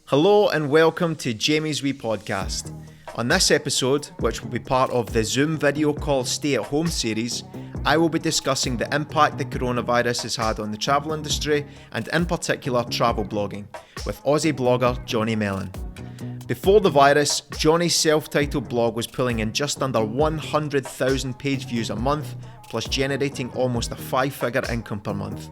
Hello and welcome to Jamie's Wee Podcast. On this episode, which will be part of the Zoom video call Stay at Home series, I will be discussing the impact the coronavirus has had on the travel industry and in particular travel blogging with Aussie blogger Jonny Melon. Before the virus, Jonny's self-titled blog was pulling in just under 100,000 page views a month, plus generating almost a 5-figure income per month.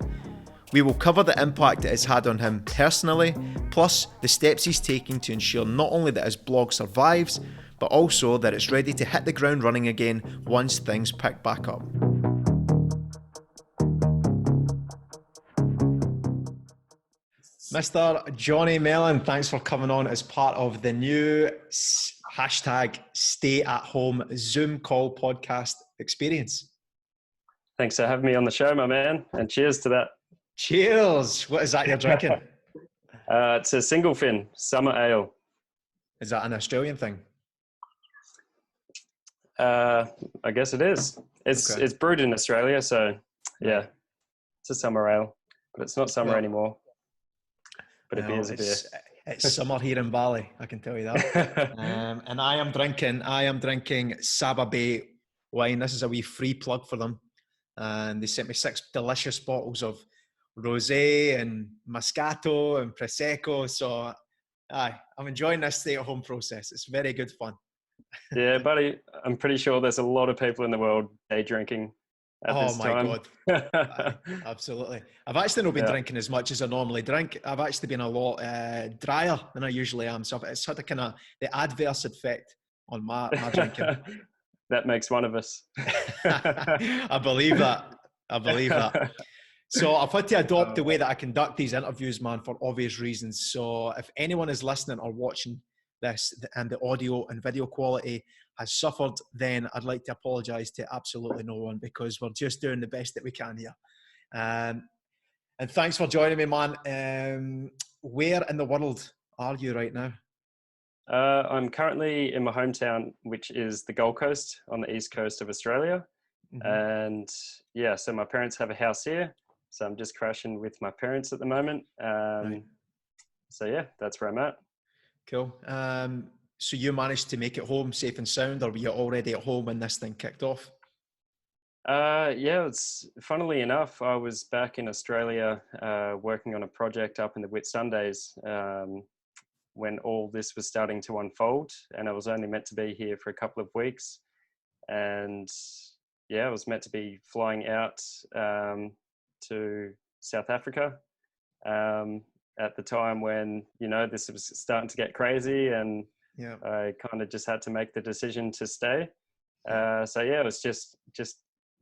We will cover the impact it has had on him personally, plus the steps he's taking to ensure not only that his blog survives, but also that it's ready to hit the ground running again once things pick back up. Mr. Jonny Melon, thanks for coming on as part of the new hashtag Stay at Home Zoom call podcast experience. Thanks for having me on the show, my man, and cheers to that. Cheers! What is that you're drinking? It's a single fin summer ale. Is that an Australian thing? I guess it is. It's brewed in Australia, so yeah, it's a summer ale, but it's not summer anymore. But a beer's a beer. It's summer here in Bali, I can tell you that. And I am drinking Saba Bay wine. This is a wee free plug for them, and they sent me 6 delicious bottles of rosé and moscato and prosecco. So I'm enjoying this stay-at-home process. It's very good fun. Yeah, buddy, I'm pretty sure there's a lot of people in the world day drinking at this time. Oh my God. Absolutely. I've actually not been drinking as much as I normally drink. I've actually been a lot drier than I usually am. So it's had a kind of the adverse effect on my drinking. That makes one of us. I believe that. So I've had to adopt the way that I conduct these interviews, man, for obvious reasons. So if anyone is listening or watching this and the audio and video quality has suffered, then I'd like to apologise to absolutely no one, because we're just doing the best that we can here. And thanks for joining me, man. Where in the world are you right now? I'm currently in my hometown, which is the Gold Coast on the east coast of Australia. Mm-hmm. And yeah, so my parents have a house here. So I'm just crashing with my parents at the moment. Right. So yeah, that's where I'm at. Cool. So you managed to make it home safe and sound, or were you already at home when this thing kicked off? Yeah, it's funnily enough, I was back in Australia working on a project up in the Whitsundays when all this was starting to unfold, and I was only meant to be here for a couple of weeks. And yeah, I was meant to be flying out to South Africa at the time when, you know, this was starting to get crazy, and I kind of just had to make the decision to stay. So yeah, it was just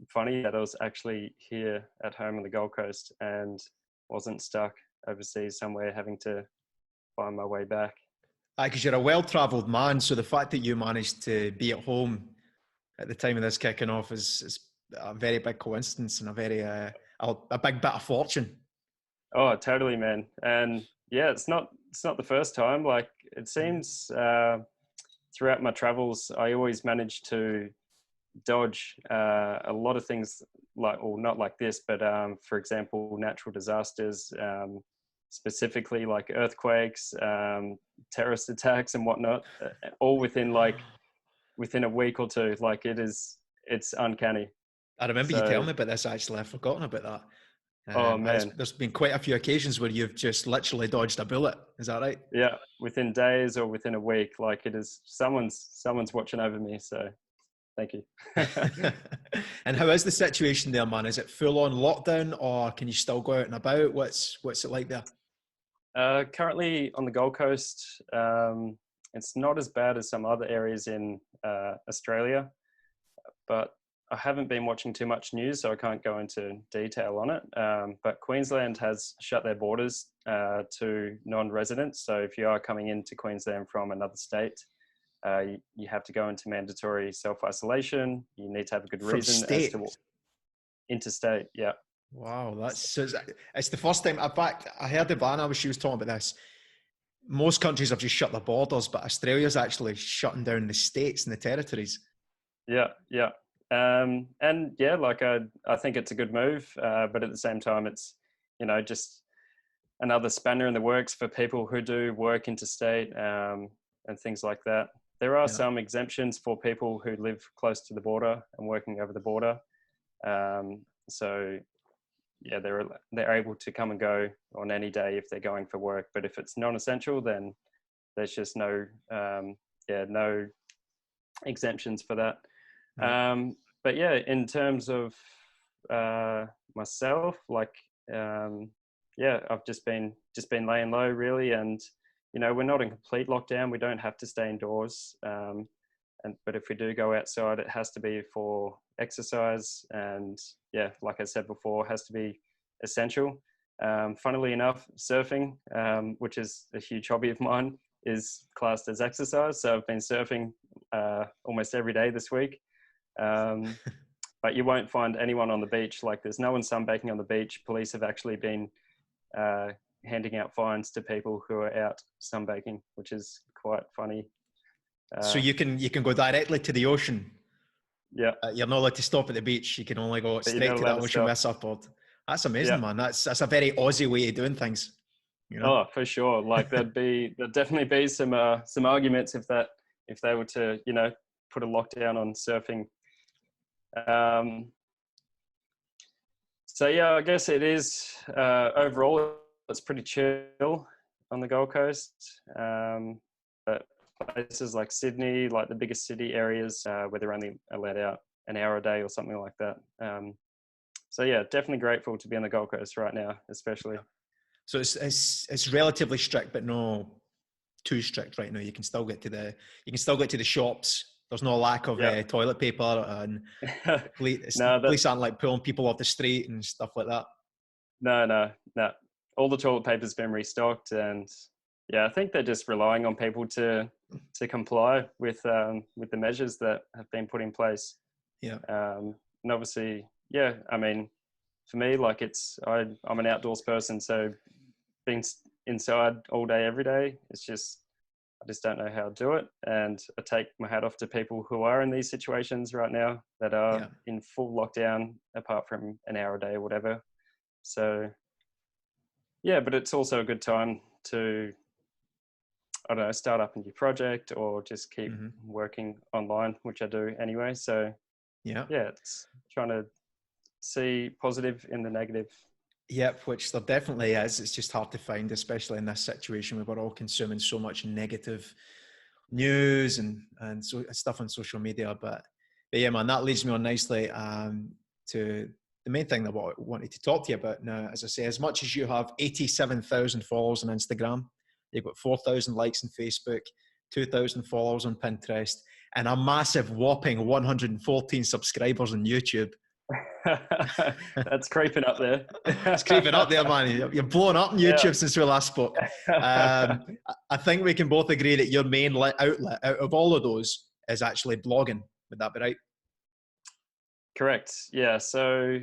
funny that I was actually here at home on the Gold Coast and wasn't stuck overseas somewhere having to find my way back. Because you're a well-travelled man, so the fact that you managed to be at home at the time of this kicking off is a very big coincidence and a very a big bit of fortune. Oh, totally, man. And yeah, it's not the first time. Like, it seems throughout my travels, I always manage to dodge a lot of things, not like this, but for example, natural disasters, specifically like earthquakes, terrorist attacks and whatnot, all within a week or two. Like, it's uncanny. I remember you telling me about this, actually. I've forgotten about that. Oh man, there's been quite a few occasions where you've just literally dodged a bullet. Is that right? Yeah, within days or within a week. Like, it is someone's watching over me. So thank you. And how is the situation there, man? Is it full on lockdown, or can you still go out and about? What's it like there? Currently on the Gold Coast, it's not as bad as some other areas in Australia, but I haven't been watching too much news, so I can't go into detail on it. But Queensland has shut their borders to non-residents. So if you are coming into Queensland from another state, you have to go into mandatory self-isolation. You need to have a good reason as to interstate. Yeah. Wow, it's the first time. In fact, I heard Ivana, she was talking about this. Most countries have just shut their borders, but Australia's actually shutting down the states and the territories. Yeah. And yeah, like I think it's a good move, but at the same time, it's, you know, just another spanner in the works for people who do work interstate and things like that. There are some exemptions for people who live close to the border and working over the border. So yeah, they're able to come and go on any day if they're going for work. But if it's non-essential, then there's just no exemptions for that. But yeah, in terms of myself, like I've just been laying low really, and we're not in complete lockdown. We don't have to stay indoors, but if we do go outside, it has to be for exercise, and like I said before, has to be essential. Funnily enough, surfing, which is a huge hobby of mine, is classed as exercise. So I've been surfing almost every day this week. But you won't find anyone on the beach. Like, there's no one sunbaking on the beach. Police have actually been handing out fines to people who are out sunbaking, which is quite funny. So you can go directly to the ocean. Yeah. You're not allowed to stop at the beach. You can only go straight to the ocean with a surfboard. That's amazing, man. That's a very Aussie way of doing things. Oh, for sure. Like there'd definitely be some arguments if they were to, put a lockdown on surfing. So yeah, I guess it is, overall, it's pretty chill on the Gold Coast. But places like Sydney, like the biggest city areas, where they're only allowed out an hour a day or something like that. So yeah, definitely grateful to be on the Gold Coast right now, especially. So it's relatively strict, but no too strict right now. You can still get to the shops. There's no lack of toilet paper, and police aren't like pulling people off the street and stuff like that. No. All the toilet paper's been restocked, and I think they're just relying on people to comply with the measures that have been put in place. Yeah. And obviously, I mean, for me, like I'm an outdoors person, so being inside all day, every day, I just don't know how to do it. And I take my hat off to people who are in these situations right now that are in full lockdown, apart from an hour a day or whatever. So, but it's also a good time to, I don't know, start up a new project or just keep working online, which I do anyway. So, it's trying to see positive in the negative. Yep, which there definitely is. It's just hard to find, especially in this situation where we're all consuming so much negative news and so stuff on social media. But yeah, man, that leads me on nicely to the main thing that I wanted to talk to you about now. As I say, as much as you have 87,000 followers on Instagram, you've got 4,000 likes on Facebook, 2,000 followers on Pinterest, and a massive whopping 114 subscribers on YouTube. That's creeping up there. It's creeping up there, man. You're blowing up on YouTube since we last spoke. I think we can both agree that your main outlet out of all of those is actually blogging. Would that be right? Correct. Yeah. So,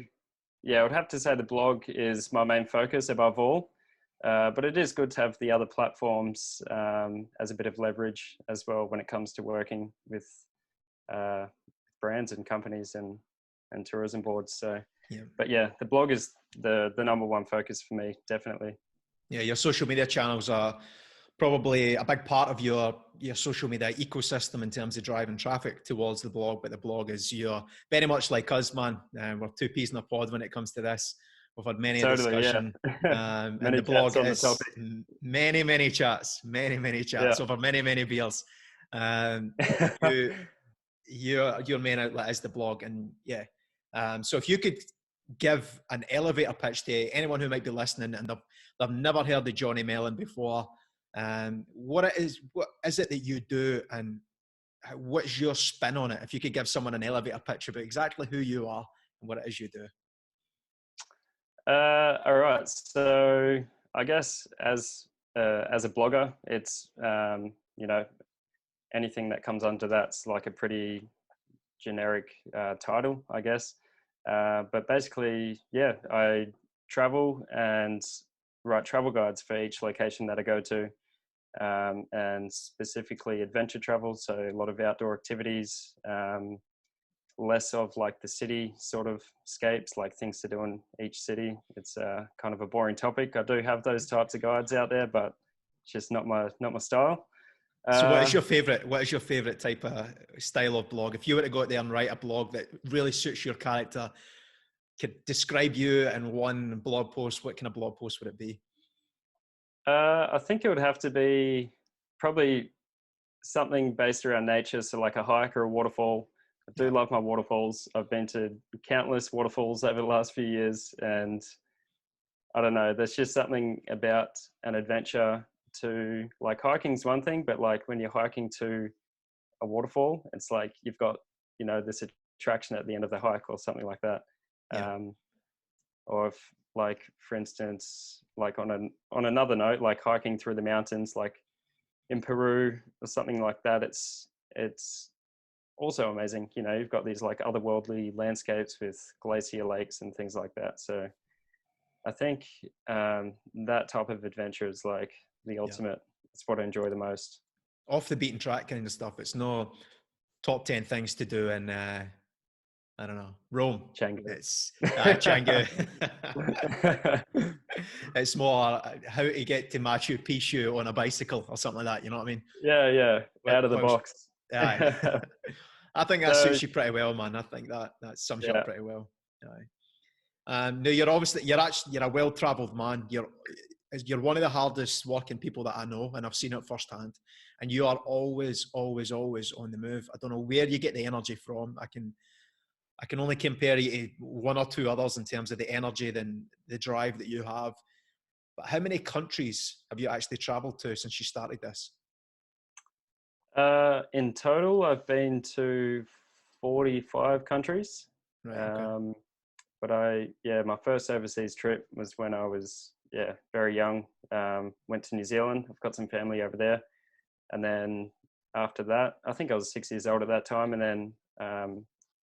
I would have to say the blog is my main focus above all. But it is good to have the other platforms as a bit of leverage as well when it comes to working with brands and companies and tourism boards. So, but the blog is the number one focus for me, definitely. Yeah, your social media channels are probably a big part of your social media ecosystem in terms of driving traffic towards the blog. But the blog is very much like us, man. We're two peas in a pod when it comes to this. We've had many a discussion, and the blog is many chats over many beers. Your main outlet is the blog, and so if you could give an elevator pitch to anyone who might be listening and they've never heard of Jonny Melon before, what is it that you do, and what's your spin on it? If you could give someone an elevator pitch about exactly who you are and what it is you do. All right. So I guess as a blogger, it's anything that comes under that's like a pretty generic title, I guess. But basically, I travel and write travel guides for each location that I go to, and specifically adventure travel. So a lot of outdoor activities, less of like the city sort of scapes, like things to do in each city. It's kind of a boring topic. I do have those types of guides out there, but it's just not my style. So what is your favorite type of style of blog? If you were to go out there and write a blog that really suits your character, could describe you in one blog post, what kind of blog post would it be? I think it would have to be probably something based around nature. So like a hike or a waterfall. I do love my waterfalls. I've been to countless waterfalls over the last few years, and I don't know, there's just something about an adventure to, like, hiking's one thing, but like when you're hiking to a waterfall, it's like you've got, you know, this attraction at the end of the hike or something like that. Yeah. Or if, like, for instance, like on another note, like hiking through the mountains, like in Peru or something like that, it's also amazing. You know, you've got these like otherworldly landscapes with glacier lakes and things like that. So I think that type of adventure is like the ultimate. It's what I enjoy the most. Off the beaten track kind of stuff. It's no top 10 things to do in, I don't know, Rome. Canggu. It's Canggu. It's more how to get to Machu Picchu on a bicycle or something like that. You know what I mean? Yeah. Out of the box. Aye. I think that So, suits you pretty well, man. I think that sums you up pretty well. Aye. No, you're a well-traveled man. You're one of the hardest working people that I know, and I've seen it firsthand. And you are always on the move. I don't know where you get the energy from. I can only compare you to one or two others in terms of the energy and the drive that you have. But how many countries have you actually traveled to since you started this? in total, I've been to 45 countries. Right. Okay. But my first overseas trip was when I was, very young. Went to New Zealand. I've got some family over there. And then after that, I think I was 6 years old at that time. And then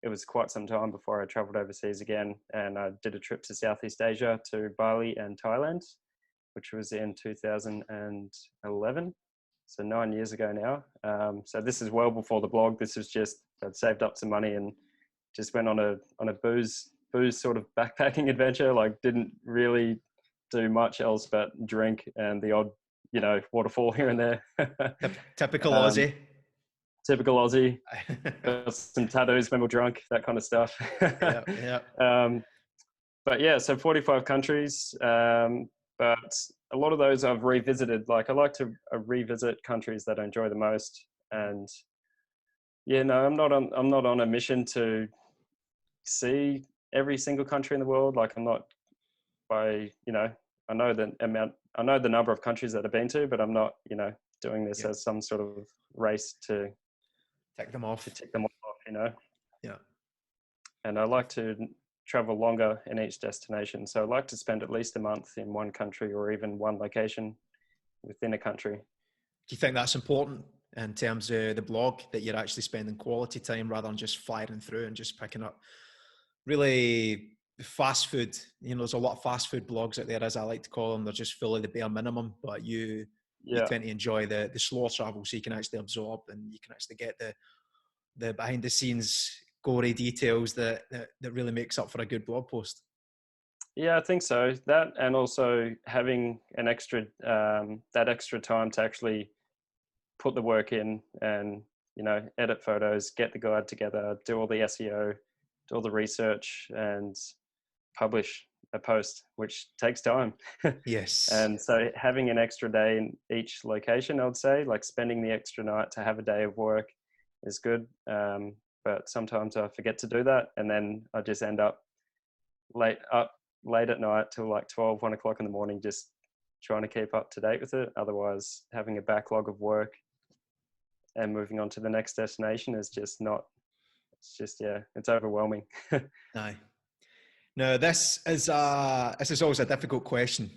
it was quite some time before I traveled overseas again. And I did a trip to Southeast Asia, to Bali and Thailand, which was in 2011. So 9 years ago now. So this is well before the blog. This was just, I'd saved up some money and just went on a booze sort of backpacking adventure. Like, didn't really do much else but drink and the odd, waterfall here and there. Typical Aussie. Typical Aussie. Got some tattoos when we're drunk, that kind of stuff. Yeah. But yeah, so 45 countries. But a lot of those I've revisited. Like, I like to revisit countries that I enjoy the most. And I'm not on a mission to see every single country in the world. Like, I'm not I know the number of countries that I've been to, but I'm not, doing this as some sort of race to tick them off. Yeah. And I like to travel longer in each destination. So I like to spend at least a month in one country or even one location within a country. Do you think that's important in terms of the blog, that you're actually spending quality time rather than just firing through and just picking up really fast food? There's a lot of fast food blogs out there, as I like to call them. They're just full of the bare minimum, but you tend to enjoy the slower travel, so you can actually absorb and you can actually get the behind the scenes gory details that really makes up for a good blog post. Yeah, I think so. That, and also having an extra that extra time to actually put the work in and edit photos, get the guide together, do all the SEO, do all the research, and publish a post, which takes time. Yes. And so having an extra day in each location, I would say, like spending the extra night to have a day of work is good. But sometimes I forget to do that, and then I just end up late at night till like 12, 1 o'clock in the morning, just trying to keep up to date with it. Otherwise, having a backlog of work and moving on to the next destination is just not, it's overwhelming. Aye. Now, this is always a difficult question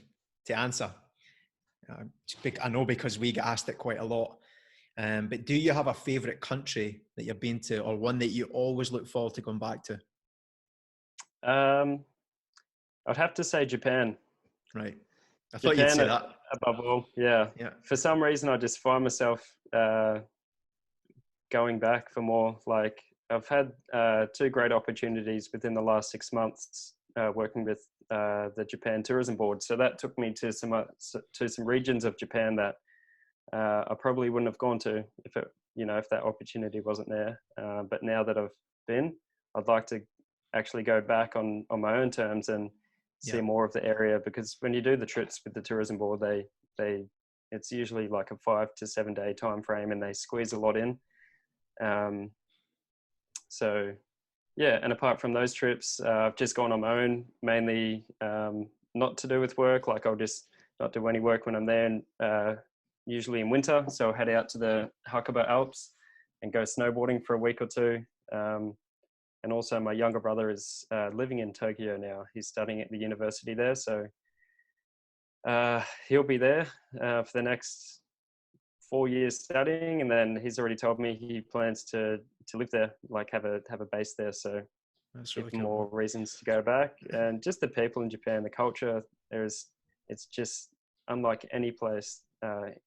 to answer. I know, because we get asked it quite a lot. But do you have a favourite country that you've been to, or one that you always look forward to going back to? I'd have to say Japan. Right. I thought you'd say that. Above all, yeah. For some reason, I just find myself going back for more like I've had two great opportunities within the last 6 months working with the Japan Tourism Board. So that took me to some regions of Japan that I probably wouldn't have gone to if that opportunity wasn't there. But now that I've been, I'd like to actually go back on my own terms and see more of the area, because when you do the trips with the tourism board, it's usually like a 5 to 7 day time frame, and they squeeze a lot in. So yeah, and apart from those trips, I've just gone on my own, mainly not to do with work. Like I'll just not do any work when I'm there, and usually in winter. So I'll head out to the Hakuba Alps and go snowboarding for a week or two. And also my younger brother is living in Tokyo now. He's studying at the university there. So he'll be there for the next 4 years studying. And then he's already told me he plans to live there, like have a base there. So that's really cool. More reasons to go back. And just the people in Japan, the culture, it's just unlike any place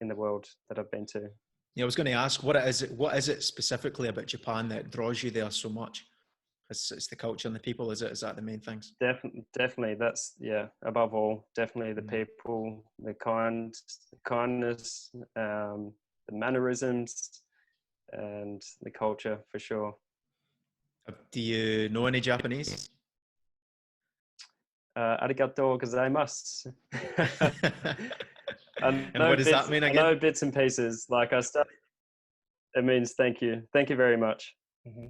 in the world that I've been to. Yeah, I was going to ask, what is it specifically about Japan that draws you there so much? It's the culture and the people, is that the main things? Definitely. That's, above all, definitely the people, the kindness, the mannerisms, and the culture for sure. Do you know any Japanese? Arigatou gozaimasu. And what does that mean again? I know bits and pieces. Like it means thank you very much. Mm-hmm.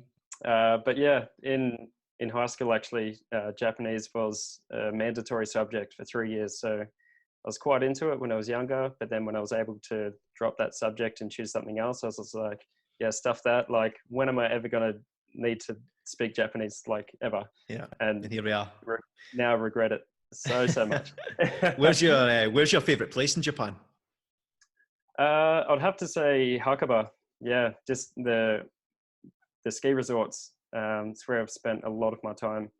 But yeah, in high school, actually, Japanese was a mandatory subject for 3 years. So I was quite into it when I was younger. But then when I was able to drop that subject and choose something else, I was just like, yeah, stuff that. Like, when am I ever going to need to speak Japanese, like, ever? Yeah. And here we are. Now I regret it so much. Where's your favorite place in Japan? I'd have to say Hakuba. Yeah, just the ski resorts. It's where I've spent a lot of my time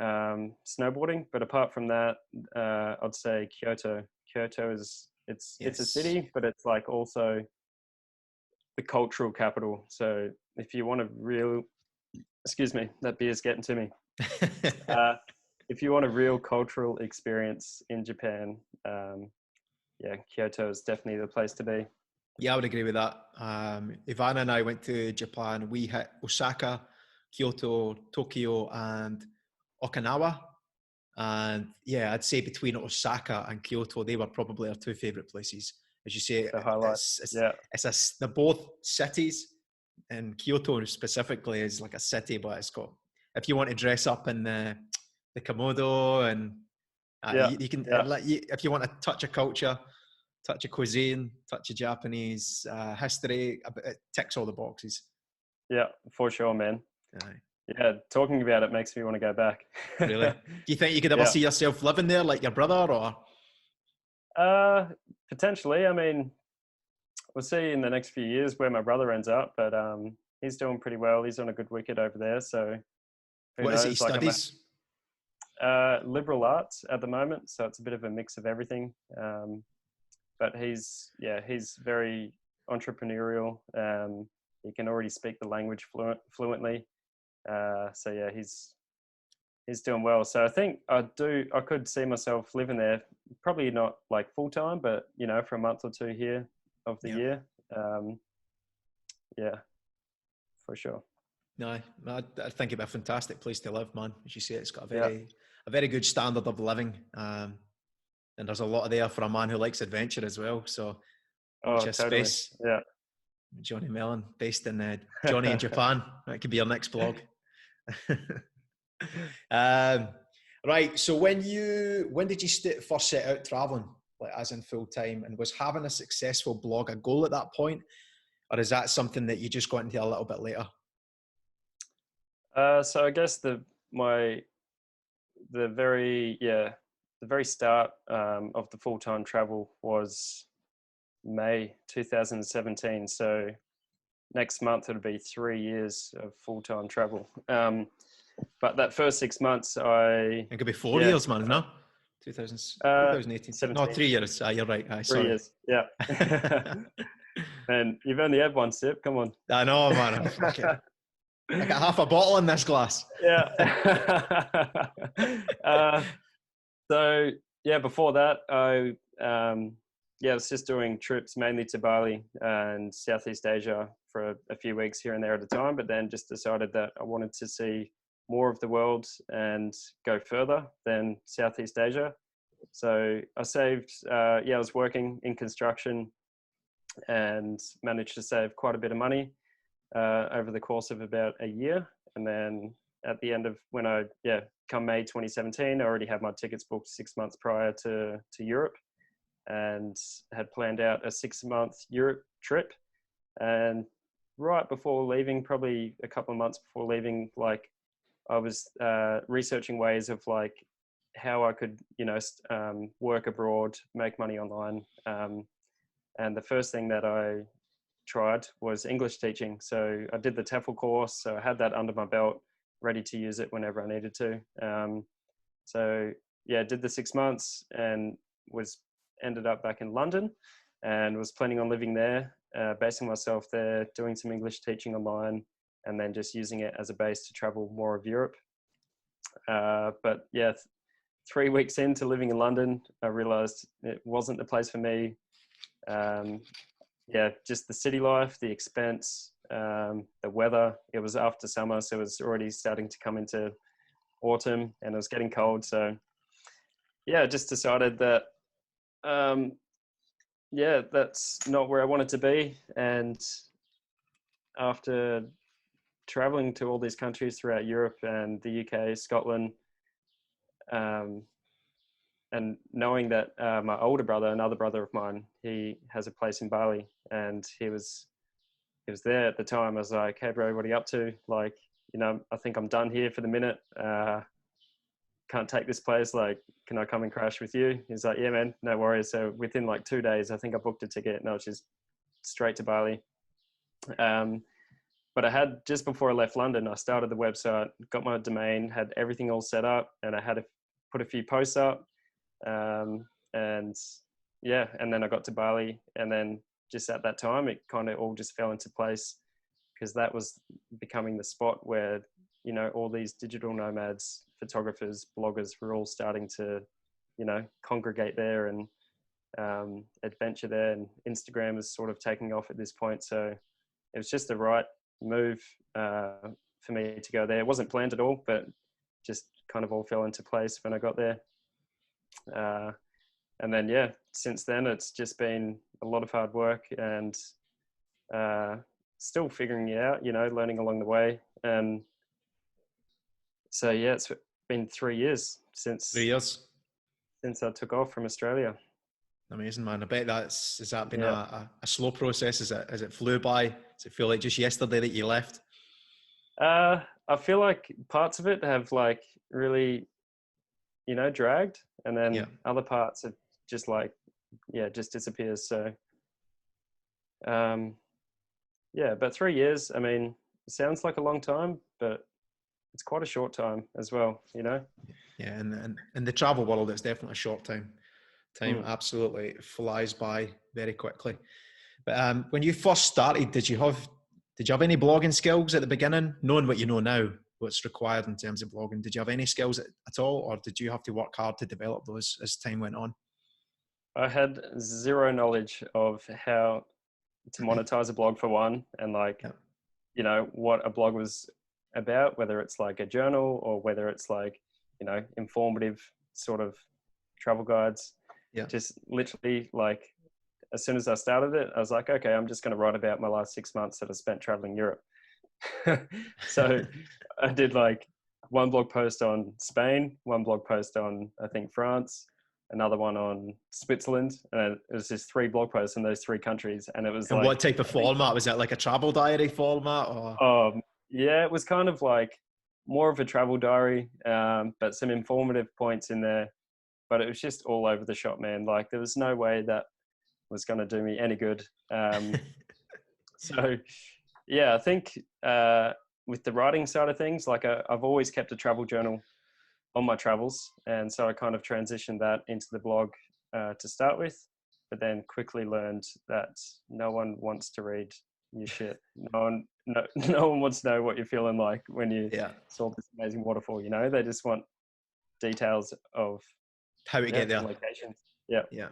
snowboarding. But apart from that, I'd say Kyoto. Kyoto it's a city, but it's like also the cultural capital. So if you want excuse me, that beer's getting to me. If you want a real cultural experience in Japan, Kyoto is definitely the place to be. Yeah, I would agree with that. Ivana and I went to Japan. We hit Osaka, Kyoto, Tokyo, and Okinawa. And yeah, I'd say between Osaka and Kyoto, they were probably our two favorite places. As you say, they're both cities, and Kyoto specifically is like a city, but it's got, if you want to dress up in the Komodo, and you can, if you want to touch a culture, touch a cuisine, touch a Japanese history, it ticks all the boxes. Yeah, for sure, man. Yeah, talking about it makes me want to go back. Really? Do you think you could ever see yourself living there like your brother, or? Potentially. I mean, we'll see in the next few years where my brother ends up, but he's doing pretty well. He's on a good wicket over there. So what is it he studies? Liberal arts at the moment. So it's a bit of a mix of everything. But he's very entrepreneurial. He can already speak the language fluently. So yeah, he's doing well. So I think I could see myself living there, probably not like full time, but for a month or two here of the year. Yeah, for sure. No, I think it'd be a fantastic place to live, man. As you say, it's got a very good standard of living. And there's a lot there for a man who likes adventure as well. So, totally. Space. Yeah. Jonny Melon, based in Jonny in Japan. That could be our next blog. Right. So when did you first set out traveling, like as in full time, and was having a successful blog a goal at that point, or is that something that you just got into a little bit later? So I guess the very start of the full-time travel was May 2017. So next month it'll be 3 years of full-time travel. But that first 6 months, it could be 4 years, man. No, 2018. 17. No, 3 years. You're right. 3 years. Yeah. And you've only had one sip. Come on. I know, man. I got half a bottle in this glass. Yeah. So yeah, before that, I was just doing trips mainly to Bali and Southeast Asia for a few weeks here and there at a time, but then just decided that I wanted to see more of the world and go further than Southeast Asia. So I saved, I was working in construction and managed to save quite a bit of money over the course of about a year. And then at the end of come May 2017, I already had my tickets booked 6 months prior to Europe and had planned out a 6-month Europe trip. And right before leaving, probably a couple of months before leaving, like I was researching ways of like how I could, work abroad, make money online. And the first thing that I tried was English teaching. So I did the TEFL course. So I had that under my belt, ready to use it whenever I needed to. Did the 6 months and ended up back in London and was planning on living there, basing myself there, doing some English teaching online, and then just using it as a base to travel more of Europe. 3 weeks into living in London, I realized it wasn't the place for me. Just the city life, the expense, the weather. It was after summer, so it was already starting to come into autumn and it was getting cold. So I just decided that, that's not where I wanted to be. And after traveling to all these countries throughout Europe and the UK, Scotland, and knowing that my older brother, another brother of mine, he has a place in Bali, and he was there at the time. I was like, "Hey, bro, what are you up to? Like, I think I'm done here for the minute. Can't take this place. Like, can I come and crash with you?" He's like, "Yeah, man, no worries." So within like 2 days, I think I booked a ticket, and I was just straight to Bali. But I had, just before I left London, I started the website, got my domain, had everything all set up, and I had to put a few posts up. And then I got to Bali, and then just at that time, it kind of all just fell into place, because that was becoming the spot where, all these digital nomads, photographers, bloggers were all starting to, congregate there and adventure there. And Instagram is sort of taking off at this point. So it was just the right move for me to go there. It wasn't planned at all, but just kind of all fell into place when I got there. And then, since then it's just been a lot of hard work and still figuring it out, learning along the way. And so, it's been 3 years since 3 years since I took off from Australia. Amazing, man. I bet has that been a slow process? As it flew by? Does it feel like just yesterday that you left? I feel like parts of it have like really, dragged, and then other parts are just like, just disappears. So, but 3 years, I mean, it sounds like a long time, but it's quite a short time as well, Yeah, and in the travel world, it's definitely a short time. Time absolutely flies by very quickly. But when you first started, did you have any blogging skills at the beginning? Knowing what you know now, what's required in terms of blogging, did you have any skills at all, or did you have to work hard to develop those as time went on? I had zero knowledge of how to monetize a blog, for one, and what a blog was about, whether it's like a journal or whether it's like, informative sort of travel guides. Just literally, like, as soon as I started it, I was like, okay, I'm just going to write about my last 6 months that I spent traveling Europe. So I did like one blog post on Spain, one blog post on, I think, France, another one on Switzerland. And it was just 3 blog posts in those 3 countries. And it was and what type of format? Was that like a travel diary format? Or? It was kind of like more of a travel diary, but some informative points in there. But it was just all over the shop, man. Like, there was no way that was going to do me any good. So, I think with the writing side of things, like I've always kept a travel journal on my travels. And so I kind of transitioned that into the blog to start with, but then quickly learned that no one wants to read your shit. No no, no one wants to know what you're feeling like when you Yeah. saw this amazing waterfall. You know, they just want details of How we get the there. locations. Yeah, Yeah.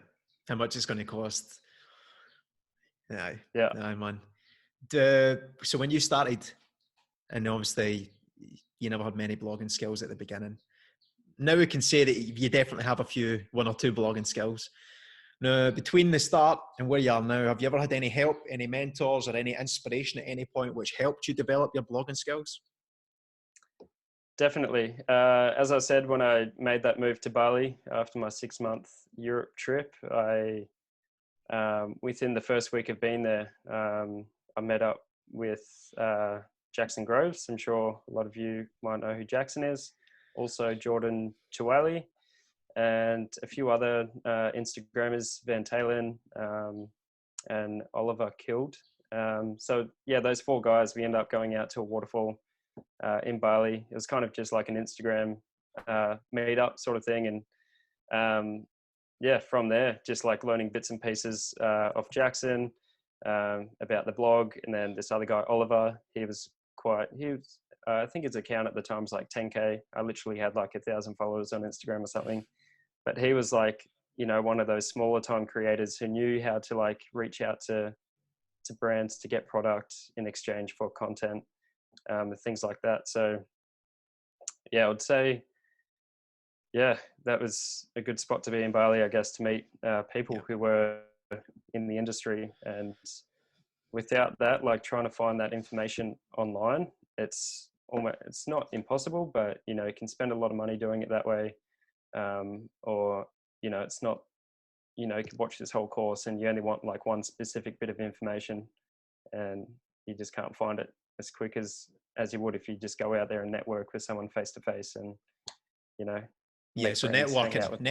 How much it's going to cost. Yeah. yeah. Aye, man. So when you started, and obviously you never had many blogging skills at the beginning. Now we can say that you definitely have one or two blogging skills. Now, between the start and where you are now, have you ever had any help, any mentors, or any inspiration at any point which helped you develop your blogging skills? Definitely. As I said, when I made that move to Bali after my 6-month Europe trip, within the first week of being there, I met up with Jackson Groves. I'm sure a lot of you might know who Jackson is. Also Jordan Chuali and a few other Instagrammers, Van Talen and Oliver Killed. So yeah, those 4 guys, we ended up going out to a waterfall in Bali. It was kind of just like an Instagram meetup sort of thing. And yeah, from there, just like learning bits and pieces of Jackson, about the blog. And then this other guy, Oliver, I think his account at the time was like 10K. I literally had like 1,000 followers on Instagram or something. But he was like, one of those smaller time creators who knew how to like reach out to brands to get product in exchange for content, and things like that. So yeah, I would say, yeah, that was a good spot to be in Bali, I guess, to meet people who were in the industry. And without that, like trying to find that information online, it's not impossible, but you can spend a lot of money doing it that way. Or it's not, you could watch this whole course and you only want like one specific bit of information, and you just can't find it as quick as you would if you just go out there and network with someone face to face and Yeah, make so friends, hang out with.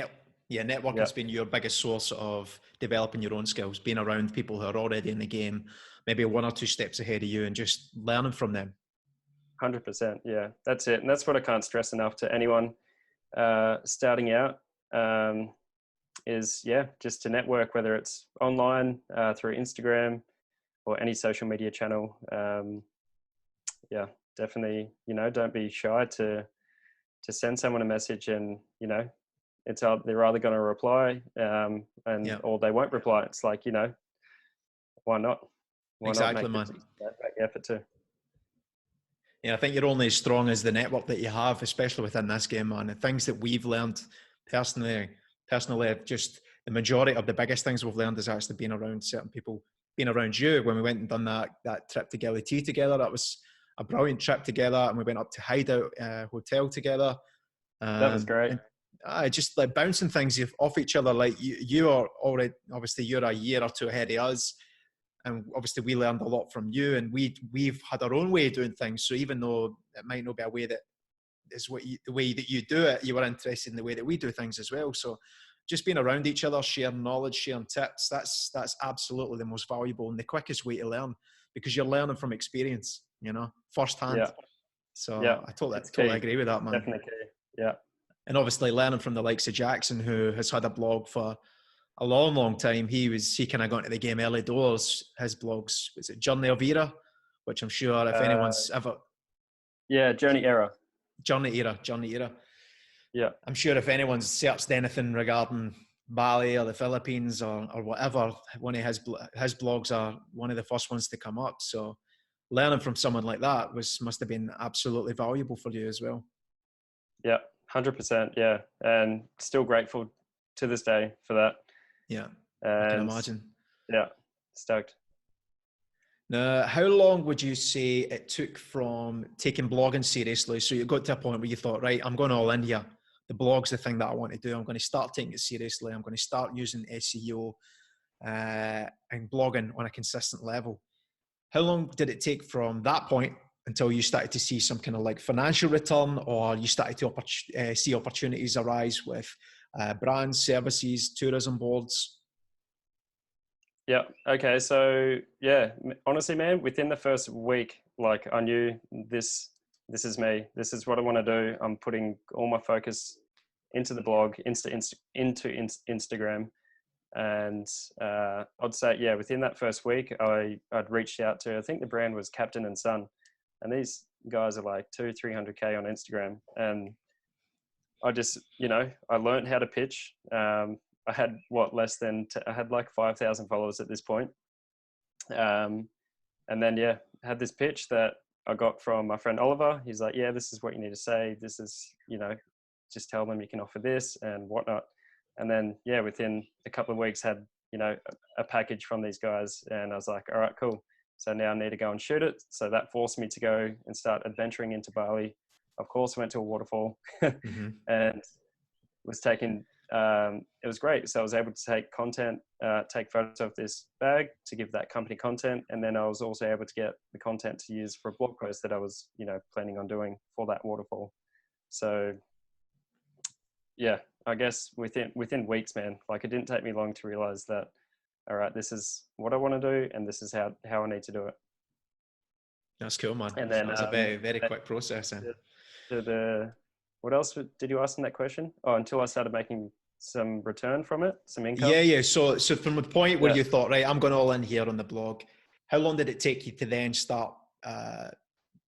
networking's been your biggest source of developing your own skills, being around people who are already in the game, maybe 1 or 2 steps ahead of you, and just learning from them. 100%, yeah, that's it. And that's what I can't stress enough to anyone starting out, is just to network, whether it's online, through Instagram or any social media channel. Yeah, definitely, don't be shy to send someone a message, and they're either going to reply, or they won't reply. It's like, why not Exactly, make man. the effort to. Yeah, I think you're only as strong as the network that you have, especially within this game, man. The things that we've learned personally, just the majority of the biggest things we've learned is actually being around certain people, being around you. When we went and done that trip to Gilly Tea together, that was a brilliant trip together, and we went up to Hideout Hotel together. That was great. And just like bouncing things off each other. Like you are already, obviously, you're a year or two ahead of us. And obviously we learned a lot from you, and we've had our own way of doing things. So even though it might not be a way that is the way that you do it, you were interested in the way that we do things as well. So just being around each other, sharing knowledge, sharing tips, that's absolutely the most valuable and the quickest way to learn, because you're learning from experience, firsthand. Yeah. So Yeah. I totally agree with that, man. Definitely key. Yeah. And obviously learning from the likes of Jackson, who has had a blog for a long time. He kind of got into the game early doors. His blogs, was it Journey of Era, which I'm sure if anyone's ever Journey Era. Journey Era. Yeah. I'm sure if anyone's searched anything regarding Bali or the Philippines or whatever, one of his blogs are one of the first ones to come up. So learning from someone like that must have been absolutely valuable for you as well. Yeah, 100%. Yeah, and still grateful to this day for that. Yeah, and I can imagine. Yeah, stoked. Now, how long would you say it took from taking blogging seriously? So you got to a point where you thought, right, I'm going all in here. The blog's the thing that I want to do. I'm going to start taking it seriously. I'm going to start using SEO and blogging on a consistent level. How long did it take from that point until you started to see some kind of like financial return, or you started to see opportunities arise with brands, services, tourism boards? Yeah. Okay. So yeah, honestly, man, within the first week, like I knew this is me. This is what I want to do. I'm putting all my focus into the blog, into Instagram, And I'd say, yeah, within that first week, I'd reached out to, I think the brand was Captain and Son, and these guys are like 300K on Instagram. And I just, I learned how to pitch. I had I had like 5,000 followers at this point. And then, yeah, had this pitch that I got from my friend Oliver. He's like, yeah, this is what you need to say. This is, just tell them you can offer this and whatnot. And then, yeah, within a couple of weeks had, a package from these guys. And I was like, all right, cool. So now I need to go and shoot it. So that forced me to go and start adventuring into Bali. Of course, I went to a waterfall and was taking, it was great. So I was able to take content, take photos of this bag to give that company content. And then I was also able to get the content to use for a blog post that I was, planning on doing for that waterfall. So yeah, I guess within weeks, man, like it didn't take me long to realize that, all right, this is what I want to do. And this is how I need to do it. That's cool, man. And then it's a very, very quick process. What else did you ask in that question? Oh, until I started making some return from it, some income. Yeah. So from the point where you thought, right, I'm going all in here on the blog, how long did it take you to then start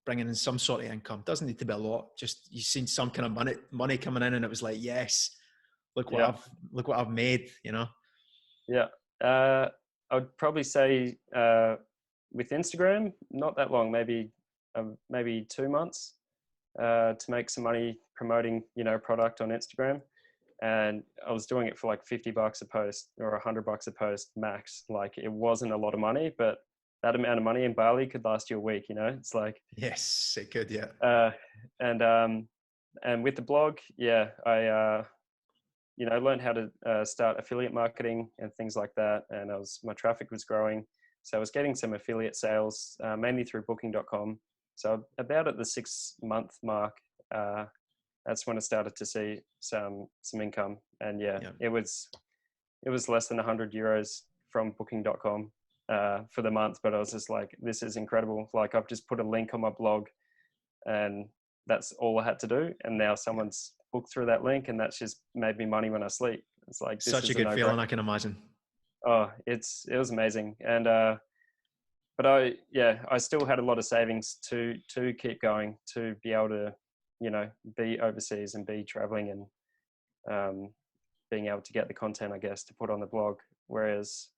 bringing in some sort of income? Doesn't need to be a lot. Just you seen some kind of money coming in, and it was like, yes, look what I've made. Yeah. I'd probably say with Instagram, not that long, maybe 2 months. To make some money promoting, product on Instagram. And I was doing it for like $50 a post or $100 a post max. Like it wasn't a lot of money, but that amount of money in Bali could last you a week, it's like, yes, it could. Yeah. And with the blog, yeah, I, learned how to start affiliate marketing and things like that. And my traffic was growing. So I was getting some affiliate sales, mainly through booking.com. So about at the 6-month mark, that's when I started to see some income. And it was less than 100 euros from booking.com for the month. But I was just like, this is incredible. Like I've just put a link on my blog and that's all I had to do. And now someone's booked through that link and that's just made me money when I sleep. It's like, such a good feeling, I can imagine. Oh, it was amazing. And, but I still had a lot of savings to keep going, to be able to, be overseas and be traveling and being able to get the content, I guess, to put on the blog. Whereas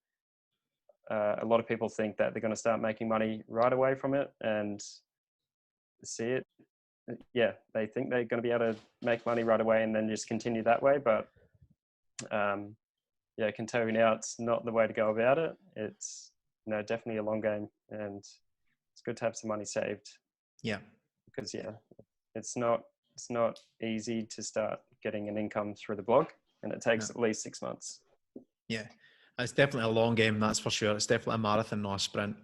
a lot of people think that they're going to start making money right away from it and see it. Yeah, they think they're going to be able to make money right away and then just continue that way. But I can tell you now, it's not the way to go about it. It's definitely a long game, and it's good to have some money saved. Yeah, because it's not easy to start getting an income through the blog, and it takes at least 6 months. Yeah, it's definitely a long game, that's for sure. It's definitely a marathon, not a sprint.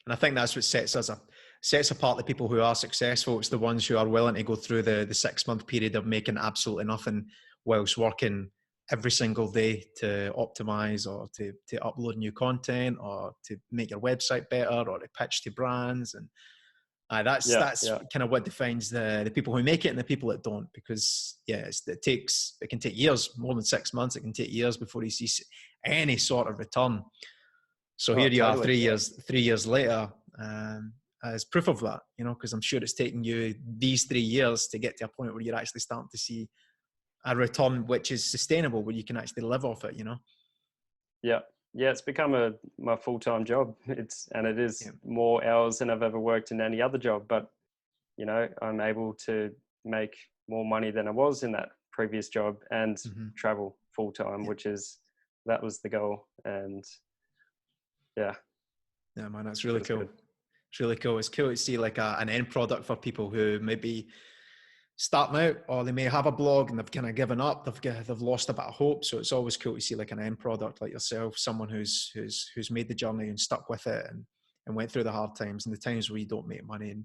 And I think that's what sets apart the people who are successful. It's the ones who are willing to go through the 6-month period of making absolutely nothing whilst working every single day to optimize or to upload new content or to make your website better or to pitch to brands. And that's kind of what defines the people who make it and the people that don't, because it can take years, more than 6 months. It can take years before you see any sort of return. So here you are 3 years later, as proof of that, because I'm sure it's taken you these 3 years to get to a point where you're actually starting to see a return which is sustainable, where you can actually live off it. Yeah, it's become my full-time job. It is more hours than I've ever worked in any other job, but I'm able to make more money than I was in that previous job and travel full-time, that was the goal. And yeah, man, that's really cool. Good. It's really cool. It's cool to see like an end product for people who maybe starting out, or they may have a blog and they've kind of given up, they've lost a bit of hope. So it's always cool to see like an end product like yourself, someone who's made the journey and stuck with it and went through the hard times and the times where you don't make money and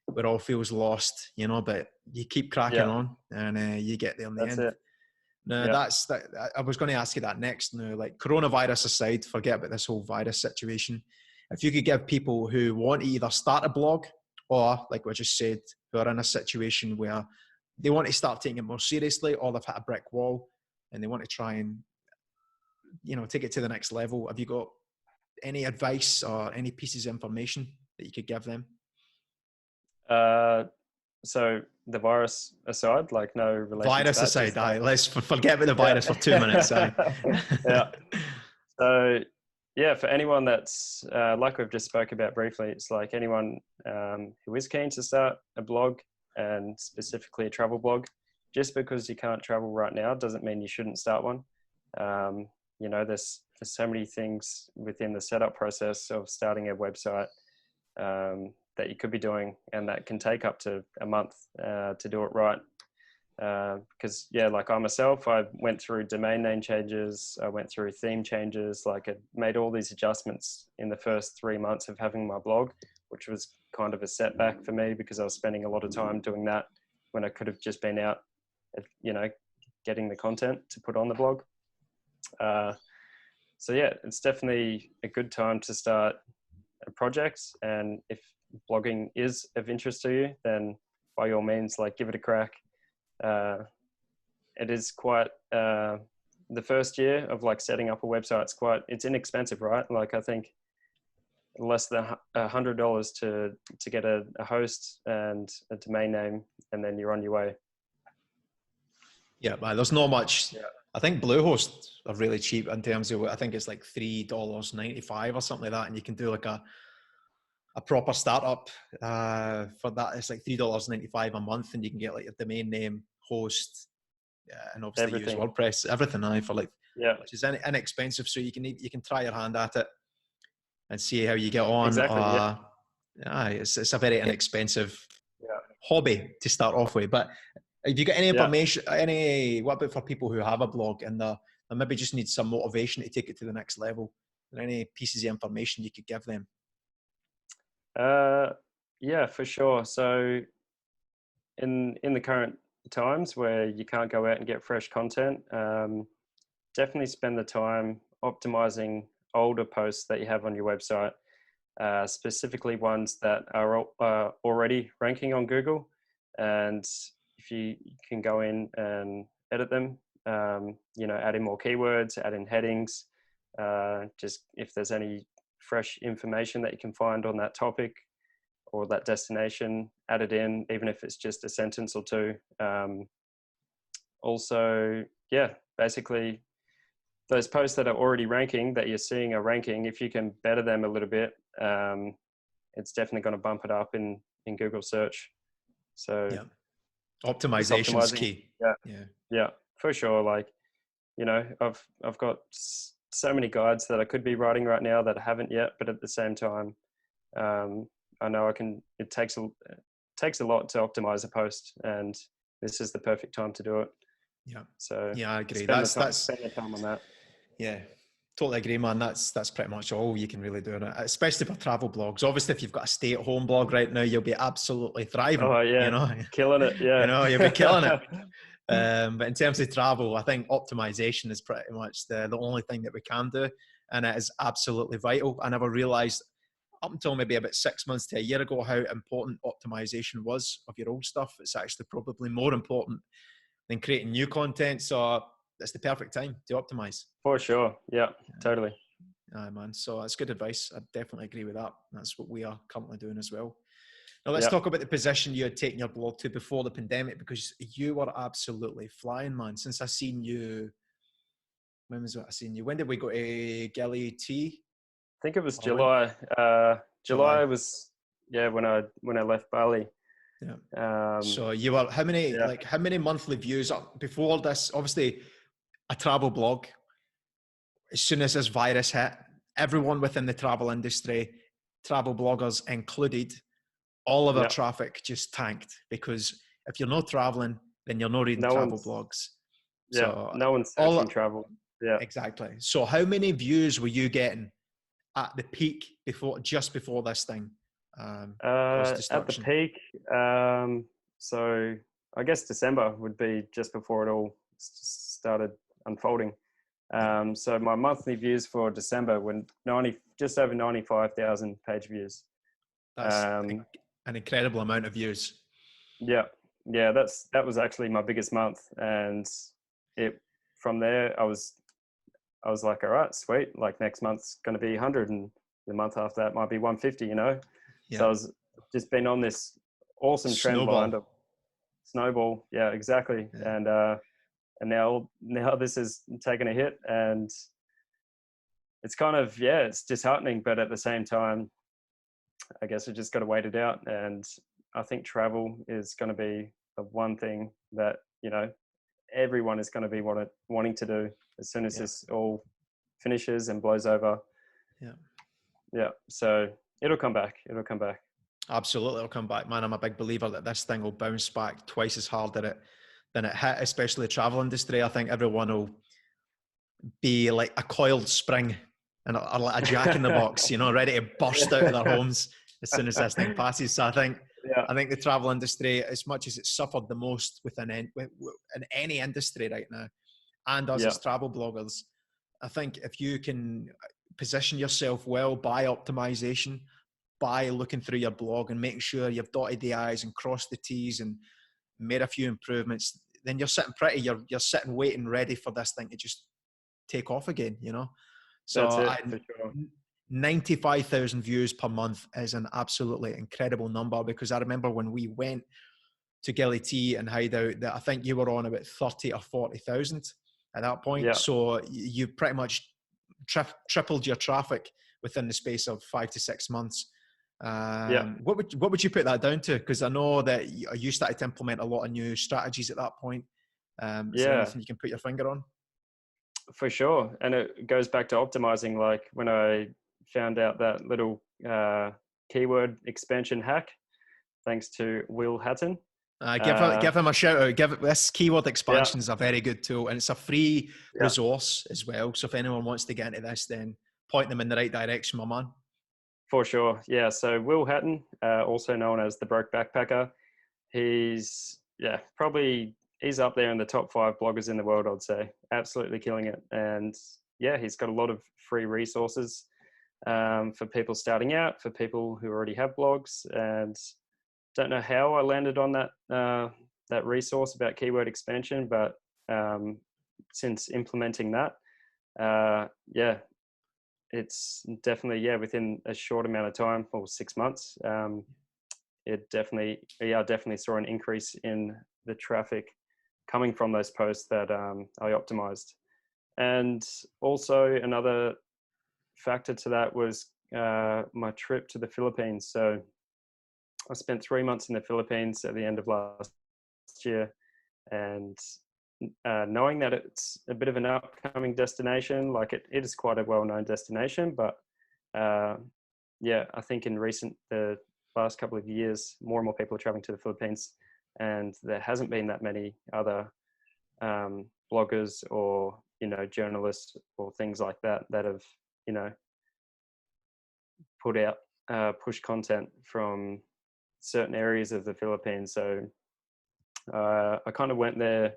where it all feels lost, but you keep cracking on and you get there in the end. It. No, I was going to ask you that next. No, like coronavirus aside, forget about this whole virus situation. If you could give people who want to either start a blog or, like we just said, who are in a situation where they want to start taking it more seriously, or they've hit a brick wall and they want to try and take it to the next level, have you got any advice or any pieces of information that you could give them? So the virus aside, like no relation to Virus that, aside, just like, let's forget about the virus for 2 minutes. yeah. So yeah, for anyone that's like we've just spoke about briefly, it's like anyone who is keen to start a blog, and specifically a travel blog. Just because you can't travel right now doesn't mean you shouldn't start one. There's so many things within the setup process of starting a website that you could be doing, and that can take up to a month to do it right. Because like I myself, I went through domain name changes, I went through theme changes, like I made all these adjustments in the first 3 months of having my blog, which was kind of a setback for me because I was spending a lot of time doing that when I could have just been out, getting the content to put on the blog. So yeah, it's definitely a good time to start a project, and if blogging is of interest to you, then by all means, like, give it a crack. It is quite the first year of like setting up a website, it's inexpensive, right? Like I think less than $100 to get a host and a domain name, and then you're on your way. Yeah, man, there's not much. Yeah. I think Bluehost are really cheap in terms of, I think it's like $3.95 or something like that, and you can do like a proper startup for that. It's like $3.95 a month, and you can get like a domain name, host, and obviously Everything. use WordPress, everything for like, which is inexpensive. So you can try your hand at it and see how you get on. Exactly. It's a very inexpensive hobby to start off with. But have you got any information? What about for people who have a blog and they maybe just need some motivation to take it to the next level? Are there any pieces of information you could give them? Yeah, for sure. So in the current times where you can't go out and get fresh content, definitely spend the time optimizing older posts that you have on your website, specifically ones that are already ranking on Google. And if you can go in and edit them, add in more keywords, add in headings, just if there's any fresh information that you can find on that topic or that destination, add it in, even if it's just a sentence or two. Also, basically those posts that are already ranking, that you're seeing are ranking, if you can better them a little bit, it's definitely going to bump it up in Google search. So optimization is key. Yeah, for sure. Like, I've got so many guides that I could be writing right now that I haven't yet, but at the same time, I know it takes a lot to optimize a post, and this is the perfect time to do it. Yeah. So I agree. Spend the time on that. Yeah, totally agree, man. That's pretty much all you can really do in it, especially for travel blogs. Obviously, if you've got a stay-at-home blog right now, you'll be absolutely thriving. Oh yeah, killing it. Yeah, you'll be killing it. But in terms of travel, I think optimization is pretty much the only thing that we can do, and it is absolutely vital. I never realized up until maybe about 6 months to a year ago how important optimization was of your old stuff. It's actually probably more important than creating new content. So it's the perfect time to optimize. For sure. Yeah, totally. Man. So that's good advice. I definitely agree with that. That's what we are currently doing as well. Now let's talk about the position you had taken your blog to before the pandemic, because you were absolutely flying, man. Since I seen you, when was it I seen you? When did we go to Gilly Tea? I think it was July. July was when I left Bali. Yeah. So you were how many monthly views before this? Obviously, a travel blog. As soon as this virus hit, everyone within the travel industry, travel bloggers included, all of our traffic just tanked, because if you're not traveling, then you're not reading travel blogs. So no one's searching travel. Yeah, exactly. So how many views were you getting at the peak just before this thing? At the peak, so I guess December would be just before it all started unfolding. So my monthly views for December were just over 95,000 page views. That's an incredible amount of views. Yeah, that was actually my biggest month, and from there I was I was like, all right, sweet. Like next month's going to be 100 and the month after that might be 150, you know? So I was just been on this awesome trend line of snowball. Yeah, exactly. Yeah. And now this is taking a hit, and it's kind of, yeah, it's disheartening, but at the same time, I guess I just got to wait it out. And I think travel is going to be the one thing that, you know, everyone is going to be wanting to do as soon as this all finishes and blows over. Yeah. Yeah. So it'll come back. It'll come back. Absolutely, it'll come back, man. I'm a big believer that this thing will bounce back twice as hard than it hit, especially the travel industry. I think everyone will be like a coiled spring and a jack in the box, you know, ready to burst out of their homes as soon as this thing passes. So I think the travel industry, as much as it's suffered the most in any industry right now, and us as travel bloggers, I think if you can position yourself well by optimization, by looking through your blog and making sure you've dotted the I's and crossed the T's and made a few improvements, then you're sitting pretty. You're sitting waiting ready for this thing to just take off again, you know? So That's it, for sure. 95,000 views per month is an absolutely incredible number, because I remember when we went to Gilly Tea and Hideout that I think you were on about 30 or 40,000 at that point. Yeah. So you pretty much tripled your traffic within the space of 5 to 6 months. What would you put that down to? Because I know that you started to implement a lot of new strategies at that point. Is there anything you can put your finger on? For sure. And it goes back to optimizing. Like when I found out that little keyword expansion hack, thanks to Will Hatton. Give him a shout out. This keyword expansion is a very good tool, and it's a free resource as well. So if anyone wants to get into this, then point them in the right direction, my man. For sure. Yeah. So Will Hatton, also known as the Broke Backpacker, he's up there in the top 5 bloggers in the world, I'd say. Absolutely killing it. And yeah, he's got a lot of free resources for people starting out, for people who already have blogs. And don't know how I landed on that resource about keyword expansion, but since implementing that, it's definitely, within a short amount of time, or 6 months, I definitely saw an increase in the traffic coming from those posts that I optimized. And also another factor to that was my trip to the Philippines. So I spent 3 months in the Philippines at the end of last year, and knowing that it's a bit of an upcoming destination, like it is quite a well-known destination, but I think in the last couple of years, more and more people are traveling to the Philippines, and there hasn't been that many other bloggers or, you know, journalists or things like that have, you know, push content from certain areas of the Philippines. So I kind of went there,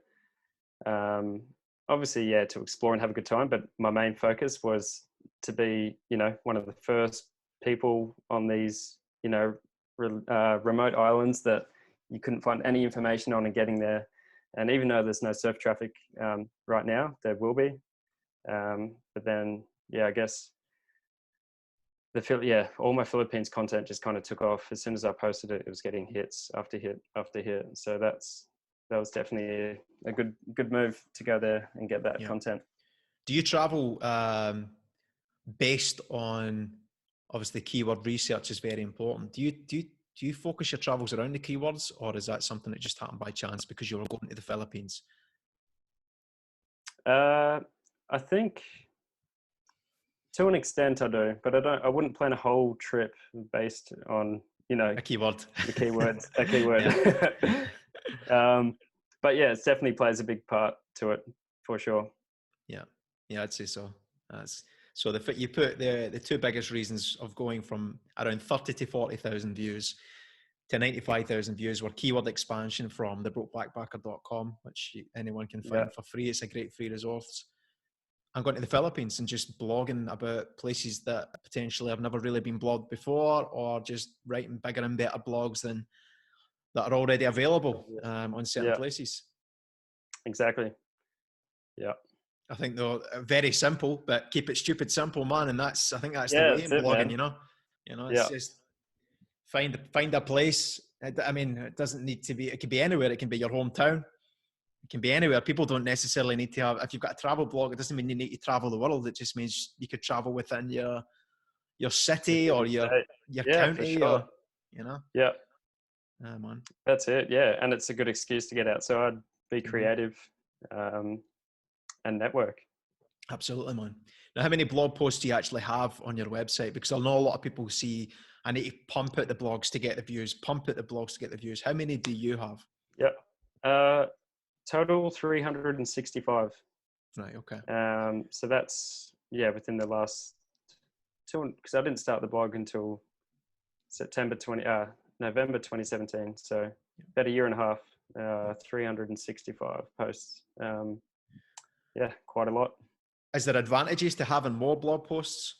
obviously, to explore and have a good time, but my main focus was to be, you know, one of the first people on these, you know, remote islands that you couldn't find any information on, and getting there. And even though there's no surf traffic right now, there will be. But then, I guess all my Philippines content just kind of took off. As soon as I posted it, it was getting hits after hit after hit. So that was definitely a good move to go there and get that content. Do you travel based on, obviously keyword research is very important. Do you focus your travels around the keywords, or is that something that just happened by chance because you were going to the Philippines? I think to an extent I do, but I wouldn't plan a whole trip based on, you know, a keyword, a keyword. But yeah, it definitely plays a big part to it, for sure. Yeah, I'd say so. So you put the 2 biggest reasons of going from around 30 to 40,000 views to 95,000 views were keyword expansion from thebrokebackpacker.com, which anyone can find for free. It's a great free resource. I'm going to the Philippines and just blogging about places that potentially have never really been blogged before, or just writing bigger and better blogs that are already available on certain places. Exactly. Yeah. I think they're very simple, but keep it stupid simple, man. And I think that's the Yeah, way in that's it, blogging, man. it's Yeah, just find a place. I mean, it doesn't need to be, it can be anywhere. It can be your hometown. It can be anywhere. People don't necessarily need to have, if you've got a travel blog, it doesn't mean you need to travel the world. It just means you could travel within your city or within the your, state. your Yeah, for county or, sure. Yeah, man. that's it. Yeah, and it's a good excuse to get outside, be Mm-hmm. creative, um, and network. Absolutely, man. Now, how many blog posts do you actually have on your website? Because I know a lot of people see, I need to pump out the blogs to get the views, pump out the blogs to get the views. How many do you have? Yeah. Total 365. Right, okay. So that's, yeah, within the last two, because I didn't start the blog until November 2017. So about a year and a half, 365 posts. Yeah, quite a lot. Is there advantages to having more blog posts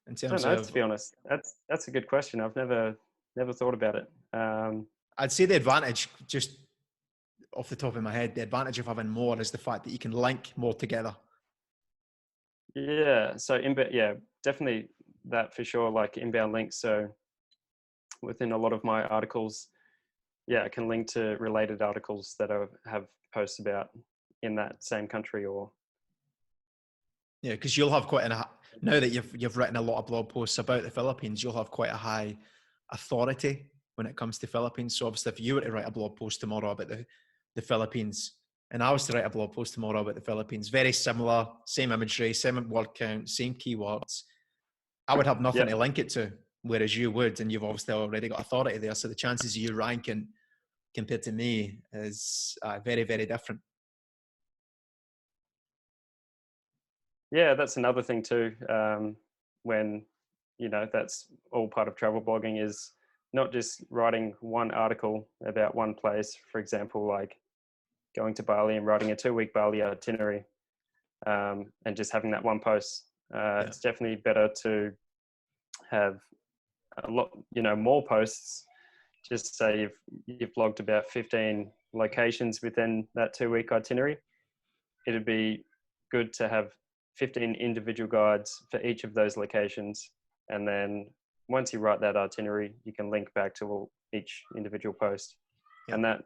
in I don't terms know, to of, be honest. That's a good question. I've never thought about it. I'd say the advantage, just off the top of my head, the advantage of having more is the fact that you can link more together. Yeah, so yeah, definitely that for sure. Like inbound links. So within a lot of my articles, yeah, I can link to related articles that I have posts about in that same country or. Yeah, because you'll have quite now that you've written a lot of blog posts about the Philippines, you'll have quite a high authority when it comes to Philippines. So obviously, if you were to write a blog post tomorrow about the Philippines, and I was to write a blog post tomorrow about the Philippines, very similar, same imagery, same word count, same keywords, I would have nothing Yeah, to link it to, whereas you would, and you've obviously already got authority there. So the chances of you ranking compared to me is very, very different. yeah, that's another thing too. When that's all part of travel blogging is not just writing one article about one place. For example, like going to Bali and writing a 2-week Bali itinerary, and just having that one post. Yeah. It's definitely better to have a lot, more posts. Just say you've blogged about 15 locations within that 2-week itinerary. It'd be good to have 15 individual guides for each of those locations. And then once you write that itinerary, you can link back to each individual post. Yeah. And that,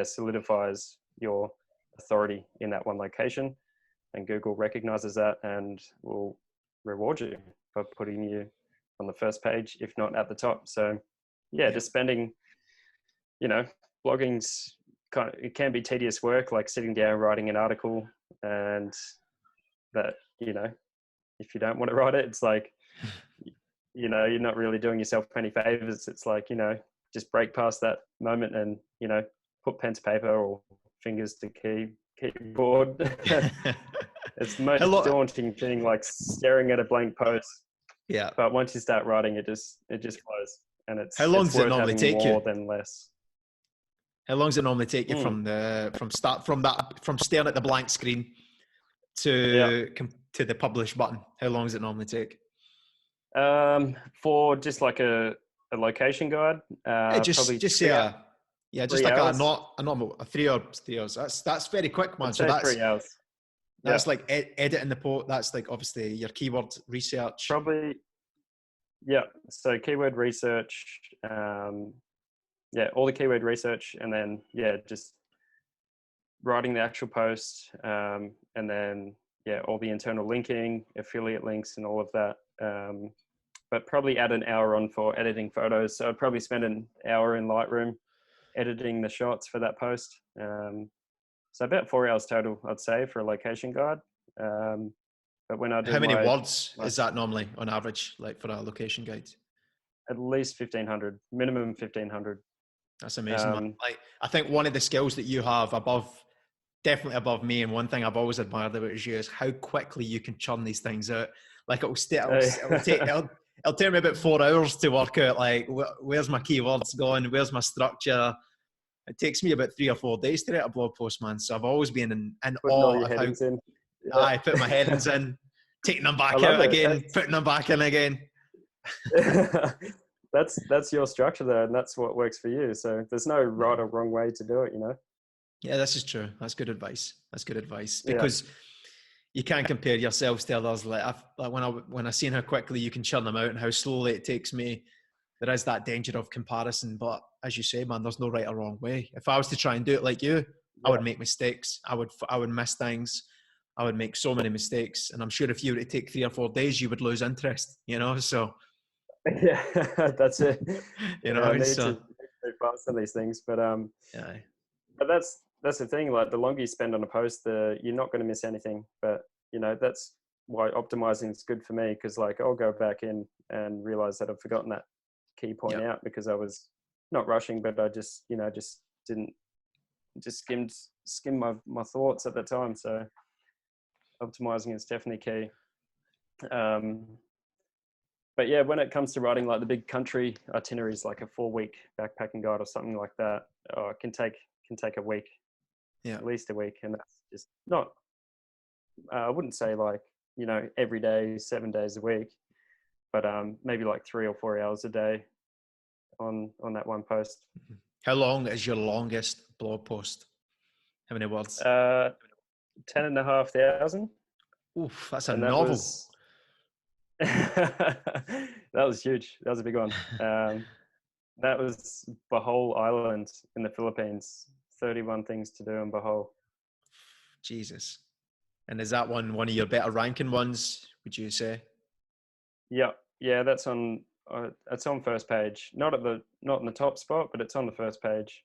solidifies your authority in that one location. And Google recognizes that and will reward you for putting you on the first page, if not at the top. So yeah. Just spending, blogging's it can be tedious work, like sitting down, writing an article, and that, if you don't want to write it, it's like, you're not really doing yourself any favors. It's like, just break past that moment and, put pen to paper or fingers to keyboard. It's the most daunting thing, like staring at a blank post. Yeah. But once you start writing, it just flows, and how long does it worth normally having take more you? than less. How long does it normally take you from staring at the blank screen to the publish button? How long does it normally take? For just like a location guide, just say just like a normal 3 hours. 3 hours. That's very quick, man. I'd So say 3 hours. That's like editing the post. That's like obviously your keyword research. Probably, yeah. So keyword research, all the keyword research, and then just writing the actual post, and then all the internal linking, affiliate links, and all of that. But probably add an hour on for editing photos. So I'd probably spend an hour in Lightroom editing the shots for that post. So about 4 hours total, I'd say, for a location guide. But when I do, how many words is that normally on average, like for a location guide? At least 1,500, minimum 1,500. That's amazing, man. Like, I think one of the skills that you have definitely above me, and one thing I've always admired about you is how quickly you can churn these things out. Like it'll take me about 4 hours to work out like where's my keywords going, where's my structure. It takes me about 3 or 4 days to write a blog post, man. So I've always been in awe of how I put my headings in, taking them back out again, putting them back in again. That's your structure there, and that's what works for you. So there's no right or wrong way to do it, Yeah, this is true. That's good advice. That's good advice, Yeah. because you can't compare yourselves to others. Like when I seen how quickly you can churn them out and how slowly it takes me, there is that danger of comparison. But as you say, man, there's no right or wrong way. If I was to try and do it like you, I Yeah. would make mistakes. I would miss things. I would make so many mistakes. And I'm sure if you were to take 3 or 4 days, you would lose interest, So, Yeah, that's it. Yeah, I need to so move fast on these things, but yeah, but that's the thing. Like the longer you spend on a post, you're not going to miss anything. But that's why optimizing is good for me, because like I'll go back in and realize that I've forgotten that key point yeah, out because I was not rushing, but I just just didn't just skimmed my thoughts at the time. So optimizing is definitely key. But yeah, when it comes to writing like the big country itineraries, like a 4-week backpacking guide or something like that, it can take a week, yeah. at least a week, and that's just not. I wouldn't say like every day, 7 days a week, but maybe like 3 or 4 hours a day on that one post. How long is your longest blog post? How many words? 10,500, Oof, that's a and that novel. was that was huge. That was a big one. That was Bohol Island in the Philippines. 31 things to do in Bohol. Jesus. And is that one of your better ranking ones, would you say? Yeah, yeah, that's on. It's on first page. Not in the top spot, but it's on the first page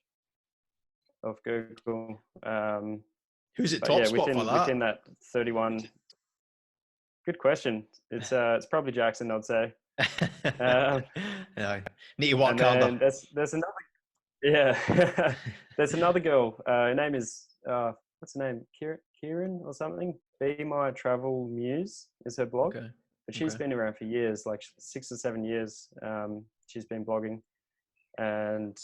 of Google. Who's at But top yeah, spot for within that? that 31. Good question. It's probably Jackson, I'd say. Yeah. Need to work And harder. then there's another. Yeah, there's another girl. Her name is what's her name? Kieran or something. Be My Travel Muse is her blog, Okay. but she's Okay. been around for years, like 6 or 7 years. She's been blogging, and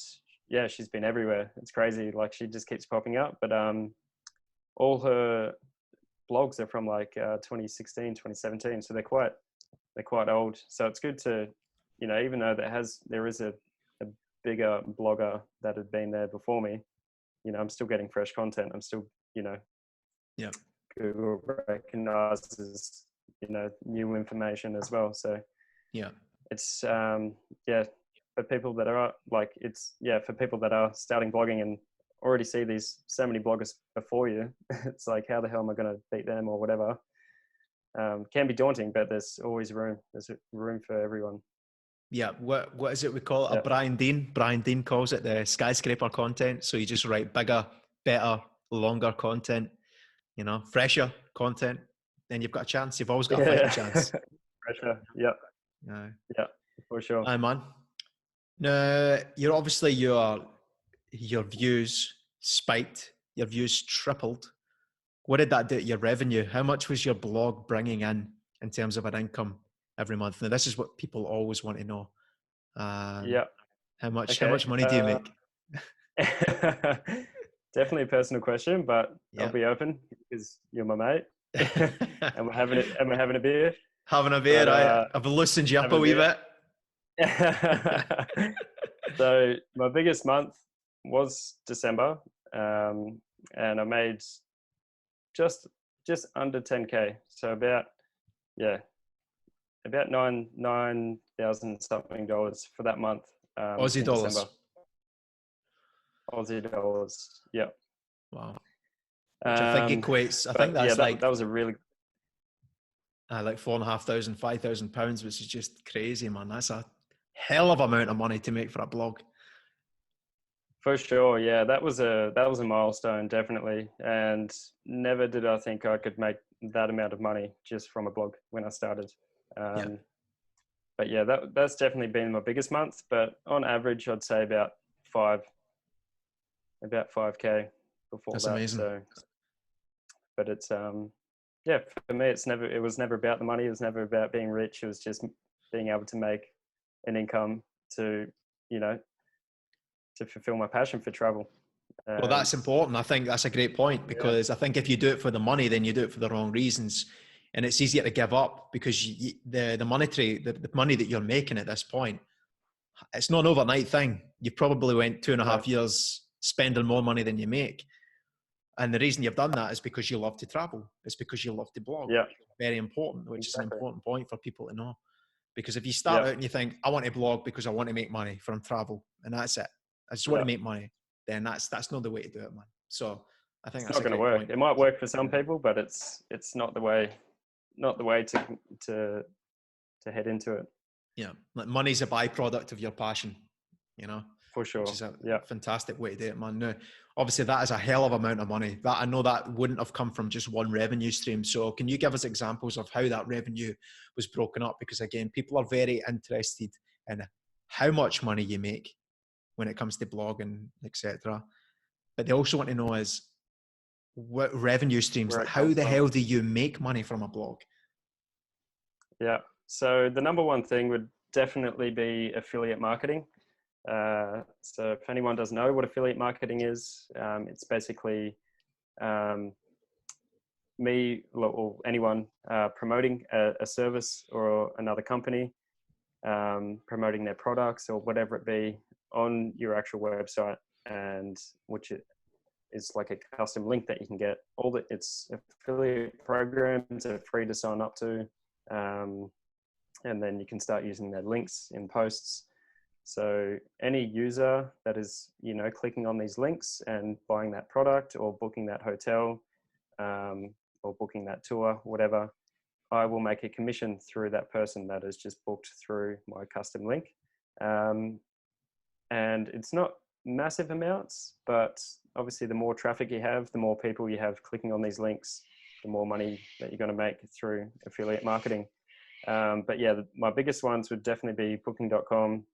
yeah, she's been everywhere. It's crazy. Like she just keeps popping up. But all her blogs are from like 2016, 2017, so they're quite old. So it's good to, even though there is a bigger blogger that had been there before me, I'm still getting fresh content. I'm still, Yeah. Google recognizes, new information as well. So Yeah. it's, yeah, for people that are for people that are starting blogging and already see these so many bloggers before you, it's like, how the hell am I going to beat them or whatever? Can be daunting, but there's always room. There's room for everyone. Yeah. What is it we call it? Yeah. A Brian Dean. Brian Dean calls it the skyscraper content. So you just write bigger, better, longer content, fresher content. Then you've got a chance. You've always got a fighting Yeah. chance. Pressure. Yep. Yeah. Yeah, for sure. Aye, man. Now, you're obviously your views spiked, your views tripled. What did that do to your revenue? How much was your blog bringing in terms of an income every month? Now, this is what people always want to know. Yeah. How Okay. much money do you make? Definitely a personal question, but I'll Yeah. be open because you're my mate, and we're having a beer. Having a beer, But I've loosened you up having a a wee beer. bit. So my biggest month was December, and I made just under 10K. So about $9,000 something for that month. Aussie In dollars. December. Aussie dollars. Yeah. Wow. Which I think equates, I think But yeah, that's that was a really like £4,500, £5,000, which is just crazy, man. That's a hell of amount of money to make for a blog. for sure. Yeah, that was a milestone, definitely. And never did I think I could make that amount of money just from a blog when I started. Yeah. But yeah, that's definitely been my biggest month. But on average, I'd say about 5K before That's that. amazing. So, but it's yeah, for me, it was never about the money. It was never about being rich. It was just being able to make an income to, to fulfill my passion for travel. Well, that's important. I think that's a great point, because I think if you do it for the money, then you do it for the wrong reasons. And it's easier to give up because the money that you're making at this point, it's not an overnight thing. You probably went 2.5 years spending more money than you make. And the reason you've done that is because you love to travel. It's because you love to blog. Yeah, Very important, which is an exactly. important point for people to know. Because if you start Yeah, out and you think, I want to blog because I want to make money from travel, and that's it. I just want yeah. to make money. Then that's not the way to do it, man. So I think It's that's not a going to great work. point. It might work for some Yeah. people, but it's not the way to to head into it. Yeah. Like money's a byproduct of your passion, you know, For which sure. is a Yeah. fantastic way to do it, man. Now, obviously that is a hell of amount of money. That I know that wouldn't have come from just one revenue stream. So can you give us examples of how that revenue was broken up? Because again, people are very interested in how much money you make when it comes to blogging, etc. But they also want to know is what revenue streams, Where like it how comes the from. hell do you make money from a blog? Yeah. So the number one thing would definitely be affiliate marketing. So if anyone doesn't know what affiliate marketing is, it's basically um, me or anyone promoting a service or another company, promoting their products or whatever it be on your actual website, and which is like a custom link that you can get. It's affiliate programs are free to sign up to, and then you can start using their links in posts. So any user that is, clicking on these links and buying that product or booking that hotel, or booking that tour, whatever, I will make a commission through that person that has just booked through my custom link. And it's not massive amounts, but obviously the more traffic you have, the more people you have clicking on these links, the more money that you're going to make through affiliate marketing. But yeah, my biggest ones would definitely be booking.com,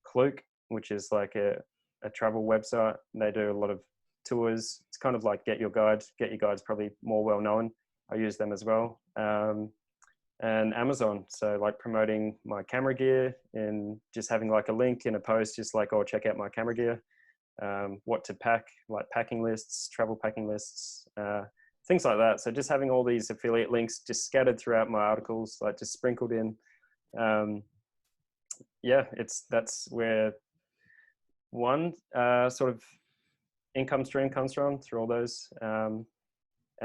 Klook, which is like a travel website. They do a lot of tours. It's kind of like Get Your Guide. Get Your Guide's probably more well known. I use them as well. And Amazon. So like promoting my camera gear and just having like a link in a post, just like, oh, check out my camera gear, what to pack, like packing lists, travel packing lists, things like that. So just having all these affiliate links just scattered throughout my articles, like just sprinkled in. That's where one sort of income stream comes from through all those. And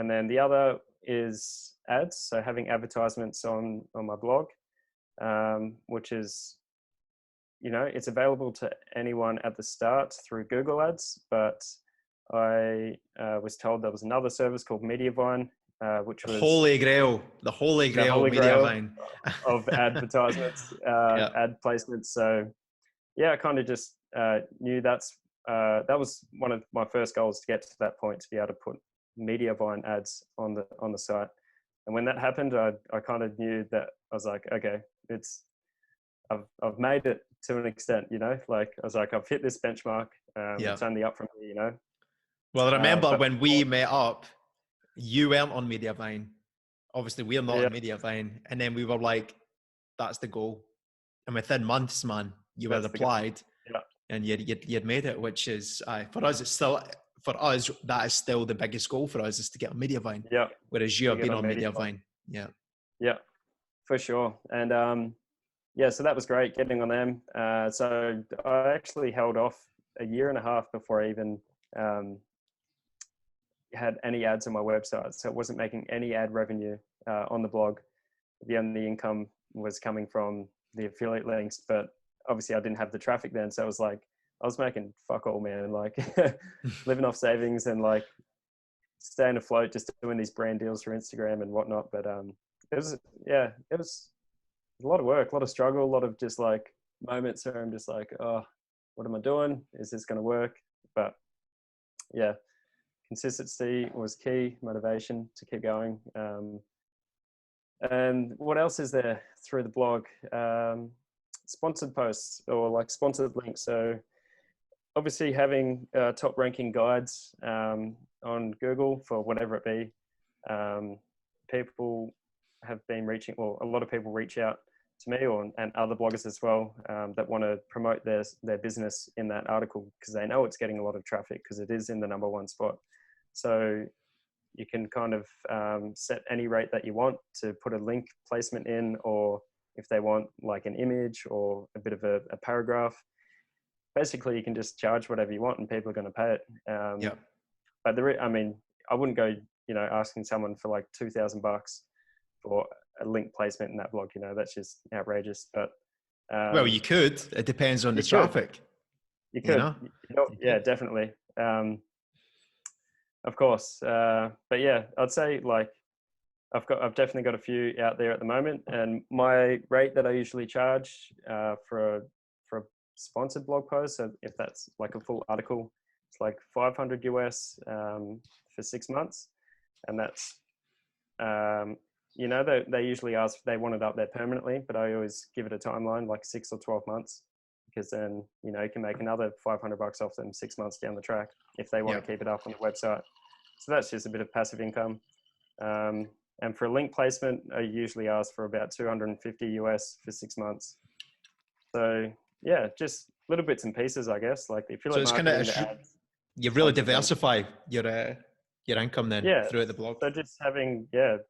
then the other is ads. So having advertisements on my blog, which is, it's available to anyone at the start through Google Ads, but I was told there was another service called Mediavine, which was The holy the grail of holy grail Mediavine. of advertisements, Yeah. ad placements. So yeah, I kind of just knew that was one of my first goals, to get to that point, to be able to put Mediavine ads on the site. And when that happened, I kind of knew that I was like, okay, I've made it to an extent, like I was like, I've hit this benchmark. It's only up from here, Well, I remember But when we met up, you weren't on Mediavine. Obviously, we're not yeah, on Mediavine. And then we were like, that's the goal. And within months, man, you were that's the goal. applied Yeah, and you'd made it, which is, for us, that is still the biggest goal for us, is to get on Mediavine. yeah. Whereas you To have get been on Mediavine. Mediavine. Yeah. Yeah, for sure. And yeah, so that was great getting on them. So I actually held off a year and a half before I even had any ads on my website. So it wasn't making any ad revenue on the blog. The only income was coming from the affiliate links, but obviously I didn't have the traffic then. So it was like, I was making fuck all, man, like living off savings and like staying afloat, just doing these brand deals for Instagram and whatnot. But it was a lot of work, a lot of struggle, a lot of just like moments where I'm just like, oh, what am I doing? Is this going to work? But yeah, consistency was key, motivation to keep going. And what else is there through the blog? Sponsored posts or like sponsored links. So obviously having top ranking guides on Google for whatever it be. People have been a lot of people reach out to me and other bloggers as well that want to promote their business in that article, because they know it's getting a lot of traffic, because it is in the number one spot. So you can kind of set any rate that you want to put a link placement in, or if they want like an image or a bit of a paragraph, basically you can just charge whatever you want and people are going to pay it. but I mean, I wouldn't go, asking someone for like $2,000 for a link placement in that blog. That's just outrageous. But Well, you could. It depends on the you could, traffic. you You could, know. yeah, definitely. Of course. But yeah, I'd say like I've definitely got a few out there at the moment, and my rate that I usually charge for a sponsored blog post, so if that's like a full article, it's like 500 US for 6 months, and that's they usually ask they want it up there permanently, but I always give it a timeline like 6 or 12 months, because then you can make another $500 off them 6 months down the track if they want to keep it up on the website. So that's just a bit of passive income. And for a link placement, I usually ask for about 250 US for 6 months. So yeah, just little bits and pieces, I guess. Like the affiliate marketing, the ads. You really diversify your income then throughout the blog. So just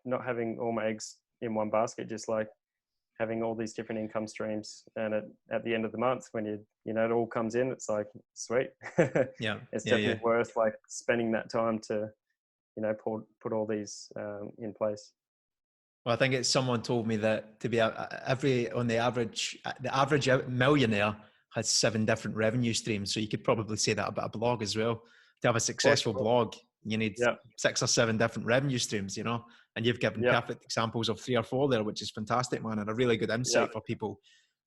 not having all my eggs in one basket, just like having all these different income streams. And at the end of the month, when it all comes in, it's like, sweet. It's definitely worth like spending that time to, put all these in place. Well, I think someone told me that the average millionaire has 7 different revenue streams. So you could probably say that about a blog as well. To have a successful blog, you need 6 or 7 different revenue streams, and you've given perfect examples of 3 or 4 there, which is fantastic, man. And a really good insight for people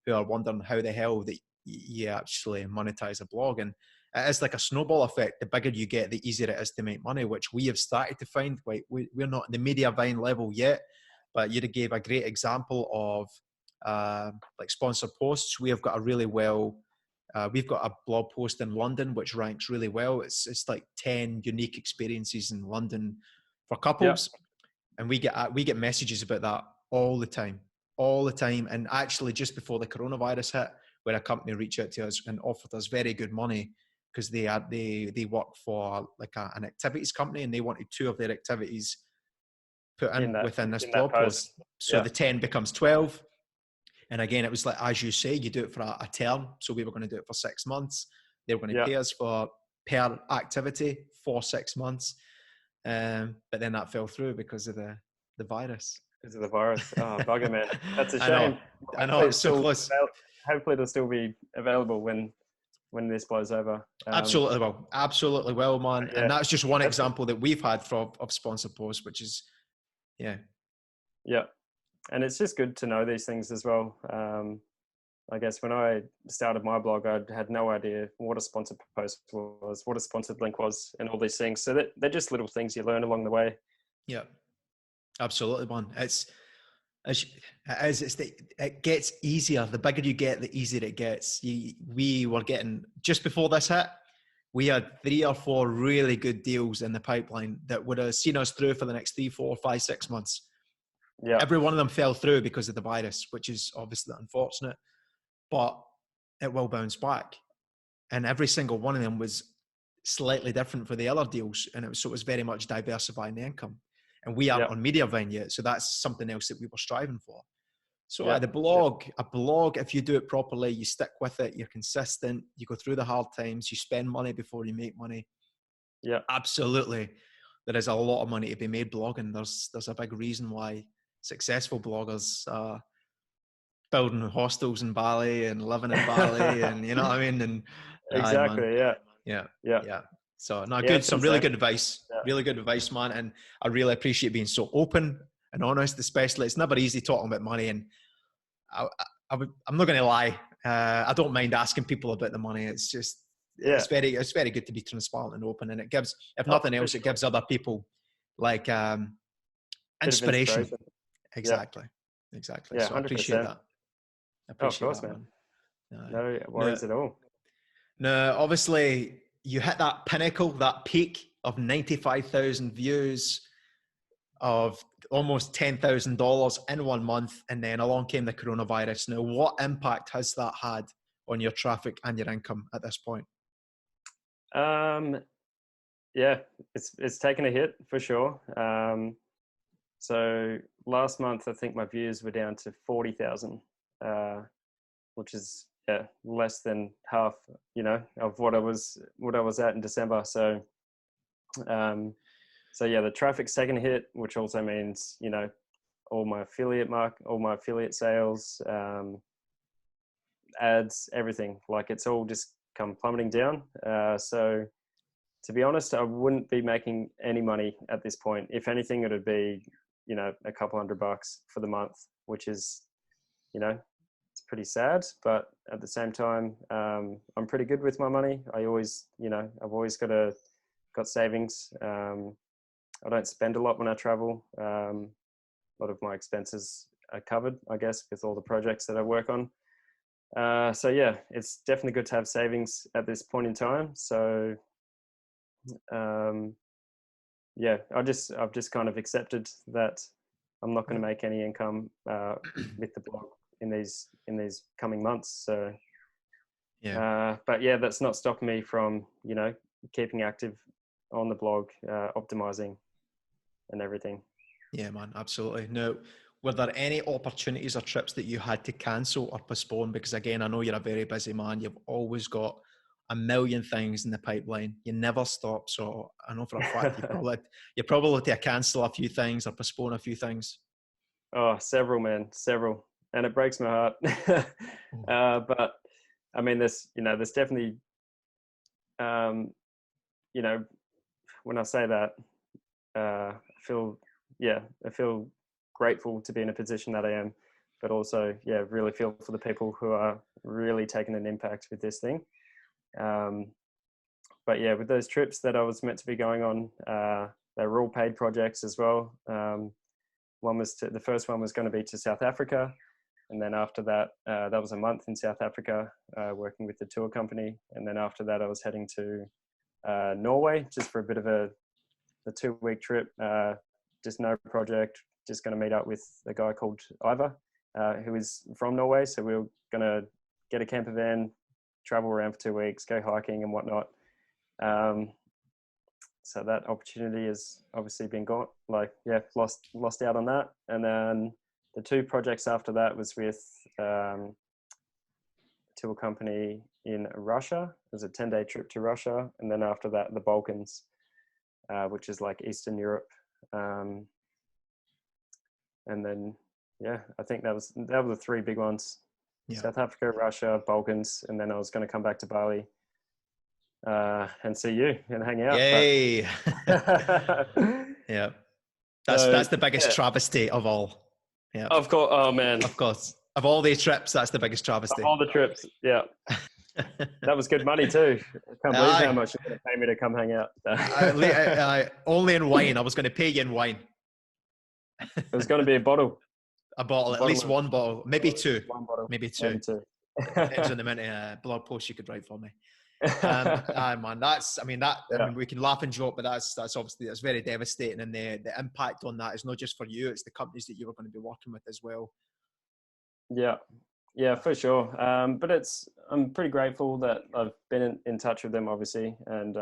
who are wondering how the hell that you actually monetize a blog. And it is like a snowball effect. The bigger you get, the easier it is to make money, which we have started to find. We're not at the media buying level yet, but you gave a great example of like sponsored posts. We have got we've got a blog post in London which ranks really well. It's like 10 unique experiences in London for couples, and we get messages about that all the time. And actually, just before the coronavirus hit, where a company reached out to us and offered us very good money because they work for like an activities company, and they wanted 2 of their activities put within this blog post. So the 10 becomes 12. And again, it was like, as you say, you do it for a term. So we were going to do it for 6 months. They were going to pay us per activity for 6 months. But then that fell through because of the virus. Because of the virus. Oh, bugger, man. That's a shame. I know. It's so close. Hopefully it'll still be available when this blows over. Absolutely well, man. And that's just one example that we've had of sponsored posts, which is, and it's just good to know these things as well. I guess when I started my blog, I had no idea what a sponsored post was, what a sponsored link was, and all these things. So they're just little things you learn along the way. Yeah, absolutely, man. It gets easier. The bigger you get, the easier it gets. We were getting, just before this hit, we had 3 or 4 really good deals in the pipeline that would have seen us through for the next 3, 4, 5, 6 months. Yeah. Every one of them fell through because of the virus, which is obviously unfortunate, but it will bounce back. And every single one of them was slightly different for the other deals. And it was very much diversifying the income. And we aren't on Mediavine yet. So that's something else that we were striving for. So a blog, if you do it properly, you stick with it, you're consistent, you go through the hard times, you spend money before you make money. Yeah, absolutely. There is a lot of money to be made blogging. There's a big reason why successful bloggers are building hostels in Bali and living in Bali, and you know what I mean? And exactly, yeah. So good. Some really good advice. Yeah. Really good advice, man. And I really appreciate being so open and honest, especially. It's never easy talking about money, and I'm not going to lie. I don't mind asking people about the money. It's just it's very good to be transparent and open, and it gives, if nothing else, it gives other people like inspiration. Exactly. Yeah, so 100%. I appreciate that. Of course, that, man. No worries at all. No, obviously you hit that pinnacle, that peak of 95,000 views, of almost $10,000 in 1 month, and then along came the coronavirus. Now, what impact has that had on your traffic and your income at this point? Yeah, it's taken a hit for sure. So last month, I think my views were down to 40,000, which is less than half, of what I was at in December. So So yeah, the traffic's taken a hit, which also means, you know, all my affiliate sales, ads, everything, like it's all just come plummeting down. So to be honest, I wouldn't be making any money at this point. If anything, it would be, you know, a couple $100 for the month, which is, you know, it's pretty sad, but at the same time, I'm pretty good with my money. I always, you know, I've always got savings. I don't spend a lot when I travel. A lot of my expenses are covered, I guess, with all the projects that I work on. So yeah, it's definitely good to have savings at this point in time. So yeah, I've just kind of accepted that I'm not going to make any income with the blog in these coming months. So Yeah. but yeah, that's not stopping me from, you know, keeping active on the blog, optimizing and everything. Yeah, man, absolutely. Now, were there any opportunities or trips that you had to cancel or postpone? Because again, I know you're a very busy man. You've always got a million things in the pipeline. You never stop. So I know for a fact you probably had to cancel a few things or postpone a few things. Oh, several, man, several, and it breaks my heart. Oh, But I mean, there's definitely, um, you know, when I say that, I feel, yeah, I feel grateful to be in a position that I am, but also, yeah, really feel for the people who are really taking an impact with this thing. Um, but yeah, with those trips that I was meant to be going on, they were all paid projects as well. The first one was going to be to South Africa. And then after that, that was a month in South Africa, working with the tour company. And then after that, I was heading to Norway just for a bit of a 2-week trip. Just no project, just going to meet up with a guy called Ivar, who is from Norway. So we were going to get a camper van, travel around for 2 weeks, go hiking and whatnot. So that opportunity has obviously been gone. Like, yeah, lost out on that. And then the 2 projects after that was with a tour company in Russia. It was a 10-day trip to Russia. And then after that, the Balkans, which is like Eastern Europe. And then, yeah, I think that were the 3 big ones. yeah. South Africa, Russia, Balkans. And then I was going to come back to Bali and see you and hang out. Yay. But Yeah. so, That's the biggest yeah, travesty of all. Yeah. of course. Oh man, Of course. Of all these trips, that's the biggest of travesty. all the trips, yeah, that was good money too. I can't believe how Aye. much you're going to pay me to come hang out. Only in wine. I was going to pay you in wine. It was going to be a bottle, A bottle, at least of one bottle, maybe two. one bottle, Maybe two. maybe 2. Depends on the amount of blog posts you could write for me. Aye, man, we can laugh and joke, but that's obviously, that's very devastating. And the impact on that is not just for you, it's the companies that you were going to be working with as well. Yeah, yeah, for sure. But I'm pretty grateful that I've been in touch with them, obviously, and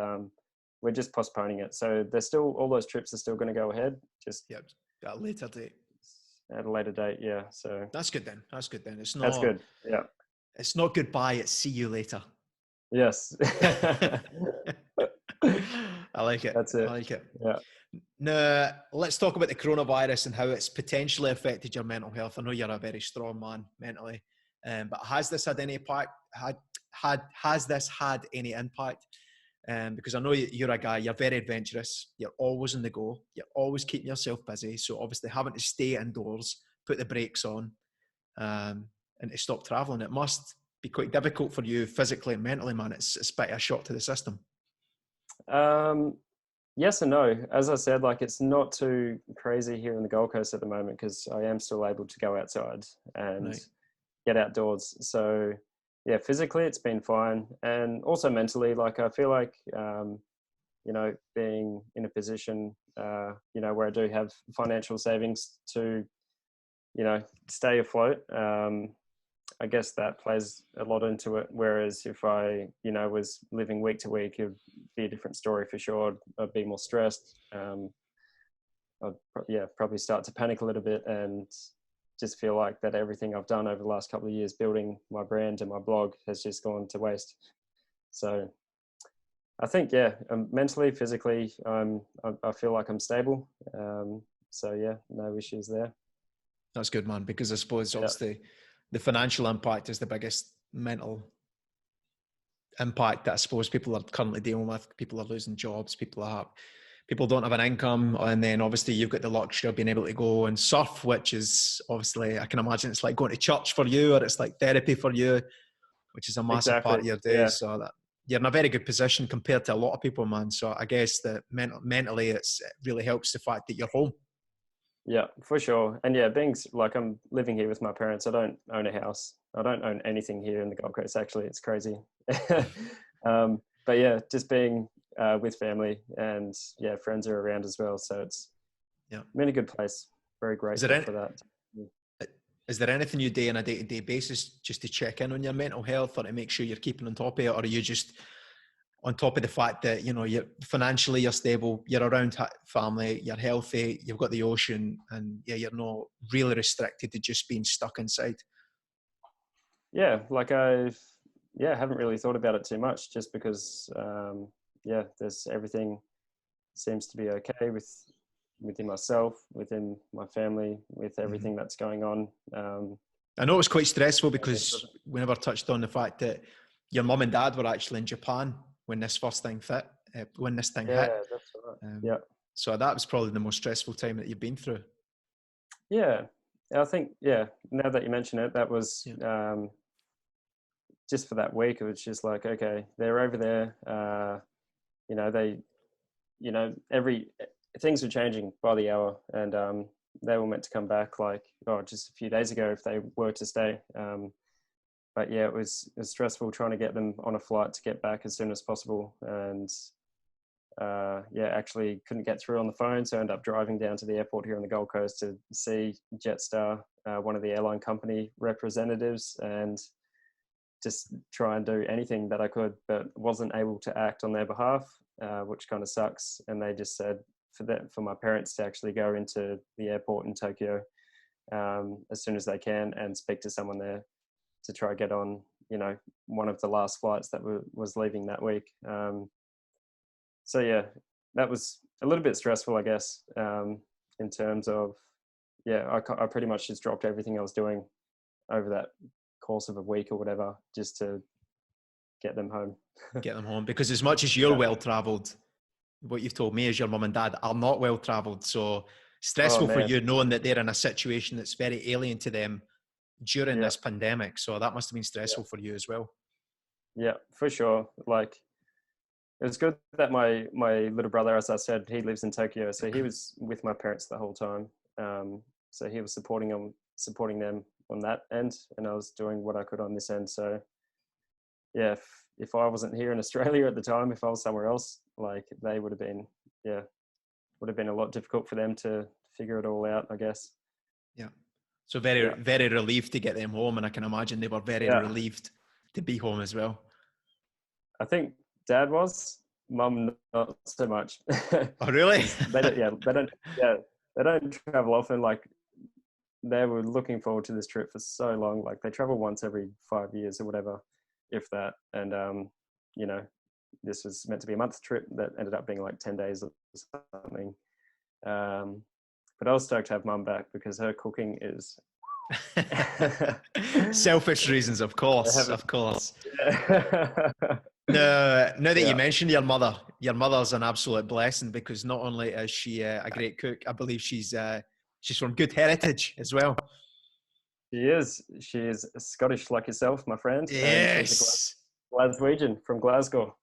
we're just postponing it. So all those trips are still going to go ahead, just Yep. At a later date. at a later date. Yeah, so That's good then. That's good then. that's good. Yeah. It's not goodbye, it's see you later. Yes. I like it. That's it. I like it. Yeah. Now, let's talk about the coronavirus and how it's potentially affected your mental health. I know you're a very strong man mentally, but has this had any impact? Has this had any impact? Because I know you're a guy, you're very adventurous, you're always on the go, you're always keeping yourself busy. So obviously having to stay indoors, put the brakes on, and to stop traveling, it must be quite difficult for you physically and mentally, man. It's quite a shock to the system. Yes and no. As I said, like it's not too crazy here in the Gold Coast at the moment because I am still able to go outside and Right. get outdoors. So yeah, physically it's been fine, and also mentally, like I feel like you know, being in a position you know, where I do have financial savings to, you know, stay afloat. I guess that plays a lot into it. Whereas if I, you know, was living week to week, it'd be a different story for sure. I'd be more stressed. I'd probably start to panic a little bit and just feel like that everything I've done over the last couple of years building my brand and my blog has just gone to waste. So I think, yeah, mentally, physically, I feel like I'm stable. So yeah, no issues there. That's good, man, because I suppose Yeah, obviously the financial impact is the biggest mental impact that I suppose people are currently dealing with. People are losing jobs, people don't have an income, and then obviously you've got the luxury of being able to go and surf, which is obviously, I can imagine it's like going to church for you, or it's like therapy for you, which is a massive part exactly. of your day. Yeah, So that you're in a very good position compared to a lot of people, man. So I guess that mentally it really helps the fact that you're home. yeah, for sure. And yeah, being like I'm living here with my parents. I don't own a house. I don't own anything here in the Gold Coast. Actually, it's crazy. But yeah, just being with family, and yeah, friends are around as well. So Yeah. I'm in a good place. Very Is there grateful any, for that. is there anything you do on a day-to-day basis just to check in on your mental health, or to make sure you're keeping on top of it, or are you just on top of the fact that, you know, you're financially, you're stable, you're around family, you're healthy, you've got the ocean, and yeah, you're not really restricted to just being stuck inside? Yeah, like haven't really thought about it too much, just because yeah, there's everything seems to be okay within myself, within my family, with Mm-hmm. everything that's going on. I know it was quite stressful It because doesn't- we never touched on the fact that your mum and dad were actually in Japan when this first thing when this thing yeah, hit. that's right. Um, Yeah, so that was probably the most stressful time that you've been through. yeah. I think, yeah. Now that you mention it, that was Yeah. just for that week. It was just like, okay, they're over there. You know, every things were changing by the hour, and they were meant to come back like just a few days ago if they were to stay. But yeah, it was stressful trying to get them on a flight to get back as soon as possible, and yeah, actually couldn't get through on the phone, so I ended up driving down to the airport here on the Gold Coast to see Jetstar, one of the airline company representatives, and just try and do anything that I could, but wasn't able to act on their behalf, which kind of sucks. And they just said for my parents to actually go into the airport in Tokyo as soon as they can and speak to someone there to try get on, one of the last flights that was leaving that week. So yeah, that was a little bit stressful, I guess, in terms of, yeah, I pretty much just dropped everything I was doing over that course of a week or whatever, just to get them home. Get them home, because as much as you're Yeah. well travelled, what you've told me is your mum and dad are not well travelled. So Oh stressful for man. you knowing that they're in a situation that's very alien to them during Yeah. this pandemic. So that must have been Yeah. stressful for you as well. Yeah, for sure. Like, it was good that my little brother, as I said, he lives in Tokyo, so he was with my parents the whole time. So he was supporting them on that end, and I was doing what I could on this end. So yeah, if I wasn't here in Australia at the time, if I was somewhere else, like they would have been, yeah, would have been a lot difficult for them to figure it all out, I guess. Yeah. So very, Yeah. very relieved to get them home. And I can imagine they were very Yeah. relieved to be home as well. I think dad was, mum not so much. Oh, really? They don't travel often. Like, they were looking forward to this trip for so long. Like, they travel once every 5 years or whatever, if that. And this was meant to be a month trip that ended up being like 10 days or something. But I was stoked to have mum back because her cooking is Selfish reasons, of course, of course. Yeah. No, now that you Yeah. mentioned your mother's an absolute blessing, because not only is she a great cook, I believe she's from good heritage as well. She is. She is Scottish like yourself, my friend, and she's a Yes, Glaswegian from Glasgow.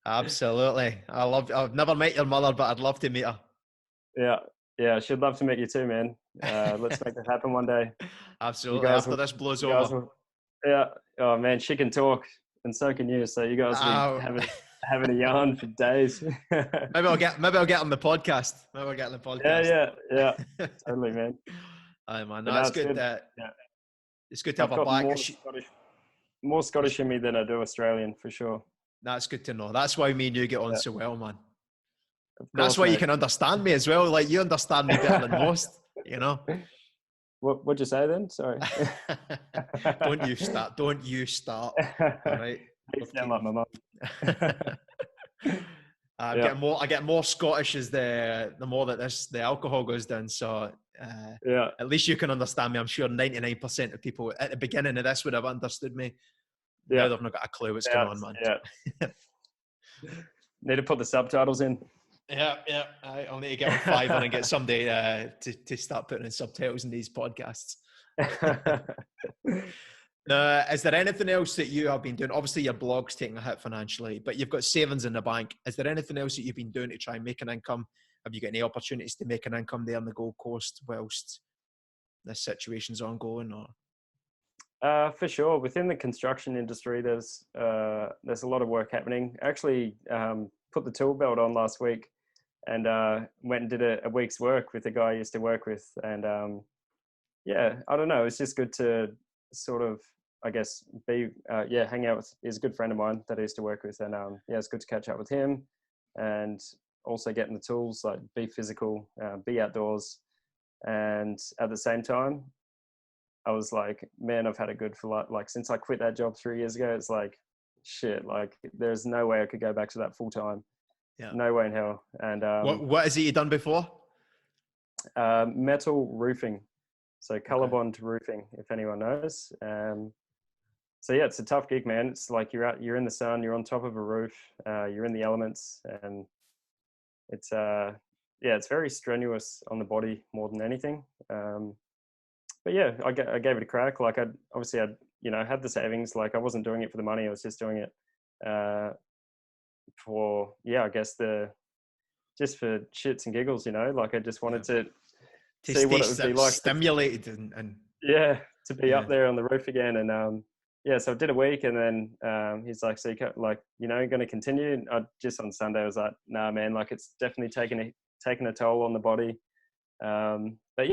absolutely. I've never met your mother, but I'd love to meet her. Yeah, yeah. She'd love to meet you too, man. Let's make that happen one day. You Absolutely. guys After will. this blows You guys over. will. Yeah. Oh man, she can talk, and so can you. So you guys will be Uh, having a yarn for days. maybe I'll get on the podcast. Maybe I'll get on the Yeah, podcast. yeah. Totally, man. Aye, man. But No, no, it's it's good good. that Yeah, it's good to have I've her got back. more Scottish in me than I do Australian for sure. That's good to know. That's why me and you get on Yeah, so well, man. of That's course, why you mate. can understand me as well. Like, you understand me better than most, you know? What'd you say then? Sorry. Don't you start. Don't you start. All right. You sound like my mum. Yeah. I get more Scottish as the more that the alcohol goes down. So Yeah. at least you can understand me. I'm sure 99% of people at the beginning of this would have understood me. Now Yeah. they've not got a clue what's going on, man. Yeah. Need to put the subtitles in. Yeah. I'll need to get on Fiverr and get somebody to start putting in subtitles in these podcasts. Is there anything else that you have been doing? Obviously, your blog's taking a hit financially, but you've got savings in the bank. Is there anything else that you've been doing to try and make an income? Have you got any opportunities to make an income there on the Gold Coast whilst this situation's ongoing? Or For sure, within the construction industry, there's a lot of work happening. Actually, put the tool belt on last week and went and did a week's work with the guy I used to work with. And yeah, I don't know. It's just good to sort of, I guess, hang out with. He's a good friend of mine that I used to work with, and yeah, it's good to catch up with him, and also getting the tools, like be physical, be outdoors, and at the same time, I was like, man, I've had it good for like since I quit that job 3 years ago. It's like, shit, like there's no way I could go back to that full time. yeah, No way in hell. And what is it you done before? metal roofing, so color bond roofing, if anyone knows. So yeah, it's a tough gig, man. It's like you're in the sun, you're on top of a roof, you're in the elements, and it's it's very strenuous on the body more than anything. But yeah, I gave it a crack. Like I had the savings. Like I wasn't doing it for the money. I was just doing it for I guess just for shits and giggles. Like I just wanted to see what it would be like. Stimulated and to be up there on the roof again. And so I did a week, and then he's like, so you're going to continue? And just on Sunday I was like, nah, man. Like it's definitely taking a toll on the body. But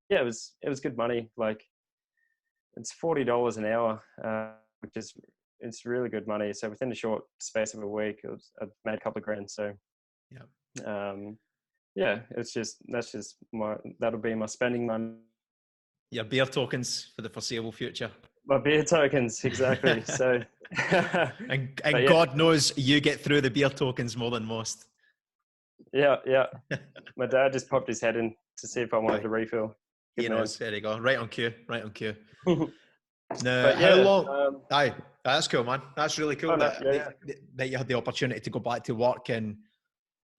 yeah, it was good money. Like it's $40 an hour, which is it's really good money. So within a short space of a week, I've made a couple of grand. So that'll be my spending money. Your beer tokens for the foreseeable future. My beer tokens, exactly. So and God knows you get through the beer tokens more than most. Yeah. My dad just popped his head in to see if I wanted to refill. He knows. There you go. Right on cue. No, how long? That's cool, man. That's really cool that you had the opportunity to go back to work, and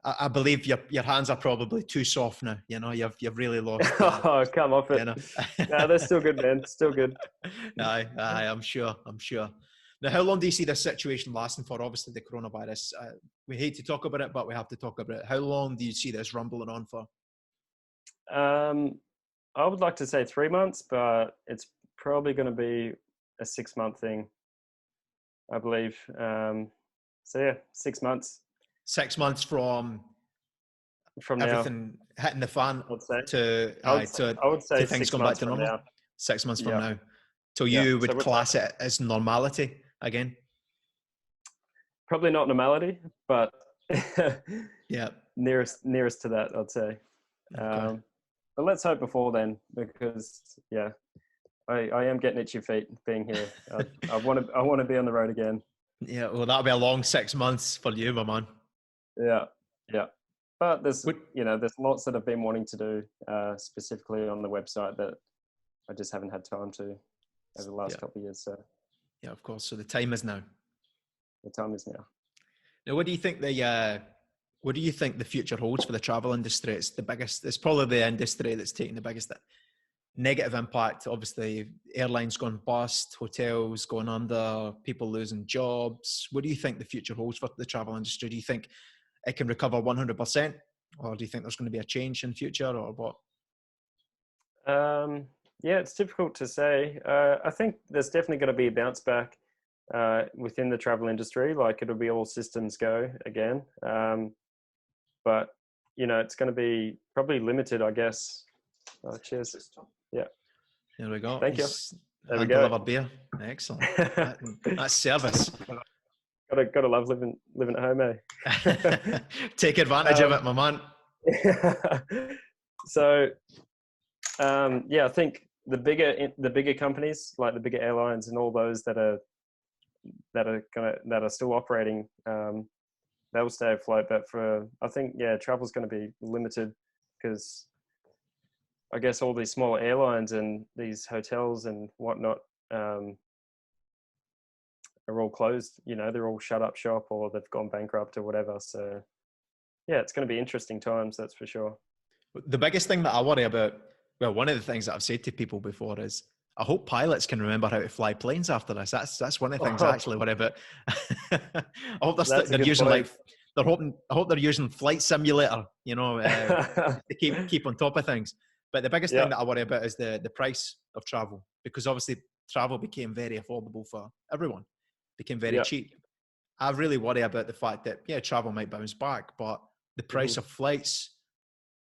I believe your hands are probably too soft now. You've really lost. Oh, come off it. No, they're still good, man. Still good. Aye, I'm sure. Now, how long do you see this situation lasting for? Obviously, the coronavirus. We hate to talk about it, but we have to talk about it. How long do you see this rumbling on for? I would like to say 3 months, but it's probably going to be a 6-month thing, I believe. 6 months. 6 months from everything now, hitting the fan. I would say things 6 going back to normal. Now. 6 months from now. So you would class it as normality again? Probably not normality, but nearest to that, I'd say. Okay. But let's hope before then, because I am getting itchy feet being here. I want to be on the road again. Yeah, well, that'll be a long 6 months for you, my man. Yeah. But there's lots that I've been wanting to do, specifically on the website, that I just haven't had time to over the last couple of years. So yeah, of course. So the time is now. The time is now. Now, what do you think the future holds for the travel industry? It's probably the industry that's taking the biggest negative impact. Obviously, airlines going bust, hotels going under, people losing jobs. What do you think the future holds for the travel industry? Do you think it can recover 100%, or do you think there's going to be a change in future, or what? It's difficult to say. I think there's definitely going to be a bounce back within the travel industry. Like it'll be all systems go again. But it's going to be probably limited, I guess. Oh, cheers. Yeah. There we go. Thank you. There we go. Delivered beer. Excellent. That's service. Gotta love living at home, eh? Take advantage of it, my man. So, I think the bigger companies, like the bigger airlines and all those that are still operating, they'll stay afloat. But I think, travel's going to be limited because I guess all these smaller airlines and these hotels and whatnot are all closed. They're all shut up shop or they've gone bankrupt or whatever. So yeah, it's going to be interesting times, that's for sure. The biggest thing that I worry about, well, one of the things that I've said to people before is, I hope pilots can remember how to fly planes after this. That's one of the things I actually worry about. I hope they're using I hope they're using Flight Simulator, to keep on top of things. But the biggest thing that I worry about is the price of travel, because obviously travel became very affordable for everyone, became very cheap. I really worry about the fact that travel might bounce back, but the price of flights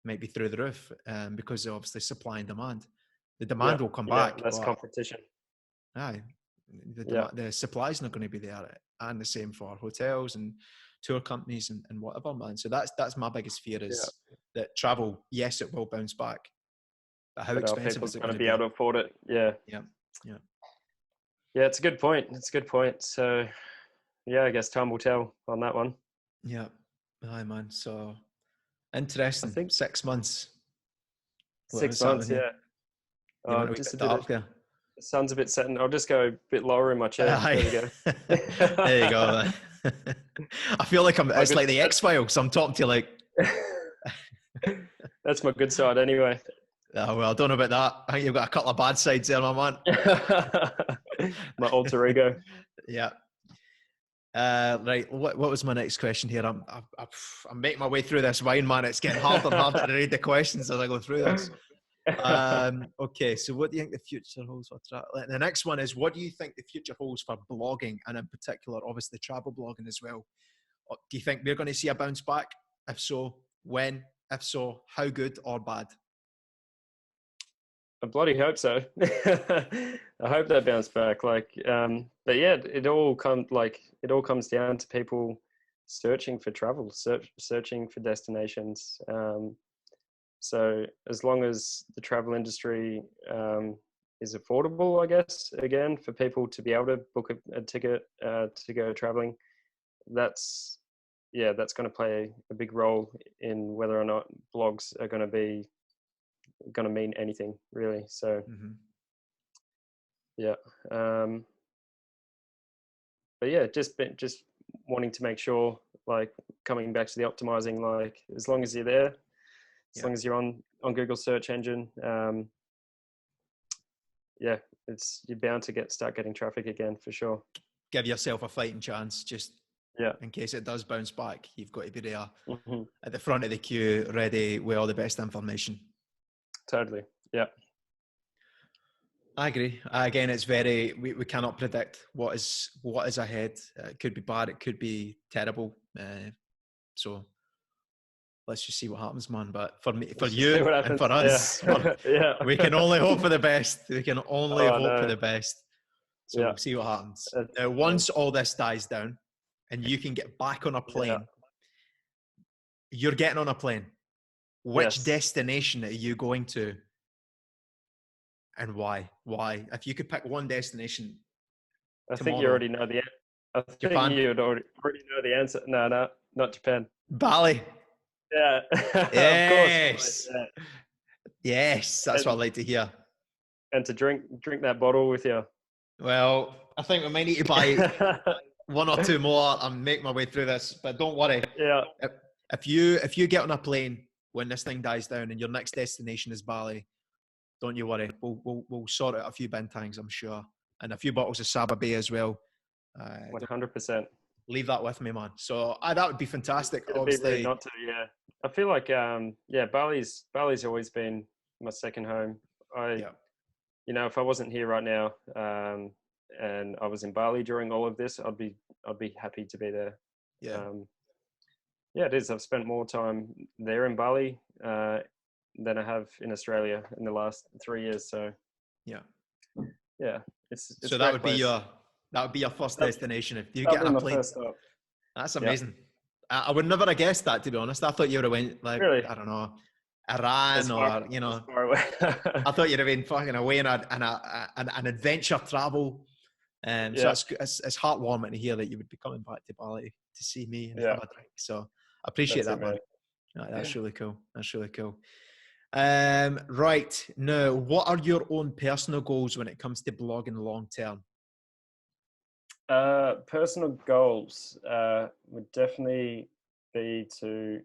might be through the roof, because of obviously supply and demand. The demand will come back. Less competition. Aye, the supply is not going to be there, and the same for hotels and tour companies and whatever, man. So that's my biggest fear is that travel, yes, it will bounce back, but how expensive is it going to be? Able to afford it? Yeah. It's a good point. So I guess time will tell on that one. Yeah. Aye, man. So interesting. I think 6 months. 6 months, yeah. Just the sun's a bit setting. I'll just go a bit lower in my chair. There we go. There you go, man. I feel like it's like the X-Files. I'm talking to you like... That's my good side anyway. Oh, well, I don't know about that. I think you've got a couple of bad sides there, my man. My alter ego. Yeah. Right. What was my next question here? I'm making my way through this wine, man. It's getting harder and harder to read the questions as I go through this. Okay. So what do you think the future holds for travel? The next one is, what do you think the future holds for blogging, and in particular, obviously travel blogging as well? Do you think we're going to see a bounce back? If so, when? If so, how good or bad? I bloody hope so. I hope they bounce back. But yeah, it all comes down to people searching for travel, searching for destinations. So as long as the travel industry is affordable, I guess, again, for people to be able to book a ticket to go traveling, that's going to play a big role in whether or not blogs are going to mean anything, really. So but yeah, just wanting to make sure, like, coming back to the optimizing, like, as long as you're there, as long as you're on Google search engine, you're bound to start getting traffic again, for sure. Give yourself a fighting chance, just in case it does bounce back. You've got to be there at the front of the queue, ready with all the best information. Totally. Yeah. I agree. Again, it's we cannot predict what is ahead. It could be bad. It could be terrible. So let's just see what happens, man. But for me, for you and for us, we can only hope for the best. We can only hope for the best. So we'll see what happens. Now, once all this dies down and you can get back on a plane, you're getting on a plane. Which destination are you going to, and why? Why? If you could pick one destination, I think you already know the answer. I think Japan? you already know the answer. No, not Japan. Bali. Yeah. Yes. Of course. Yes, that's what I like to hear. And to drink that bottle with you. Well, I think we might need to buy one or two more and make my way through this. But don't worry. Yeah. If you get on a plane when this thing dies down and your next destination is Bali, don't you worry. We'll sort out a few bintangs, I'm sure, and a few bottles of Saba Bay as well. 100%. Leave that with me, man. So that would be fantastic. Obviously, really not to. Yeah, I feel like Bali's always been my second home. If I wasn't here right now, and I was in Bali during all of this, I'd be happy to be there. Yeah, it is. I've spent more time there in Bali than I have in Australia in the last 3 years. So it's so that would be your first destination if you get on a plane. That's amazing. I would never have guessed that, to be honest. I thought you would have went really? I don't know, Iran or far away. I thought you'd have been fucking away in an adventure travel So it's heartwarming to hear that you would be coming back to Bali to see me and have a drink. So I appreciate that, man. That's really cool. That's really cool. Right now, what are your own personal goals when it comes to blogging long term? Personal goals would definitely be to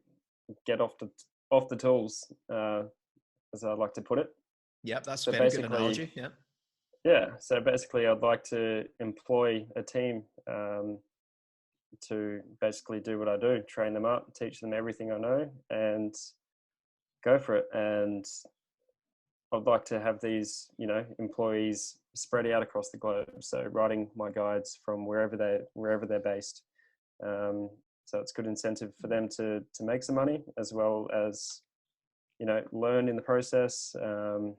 get off the tools, as I like to put it. Yep, that's a very good analogy. Yeah. Yeah. So basically, I'd like to employ a team to basically do what I do, train them up, teach them everything I know, and go for it. And I'd like to have these, employees spread out across the globe. So writing my guides from wherever they're based. So it's good incentive for them to make some money, as well as, learn in the process. So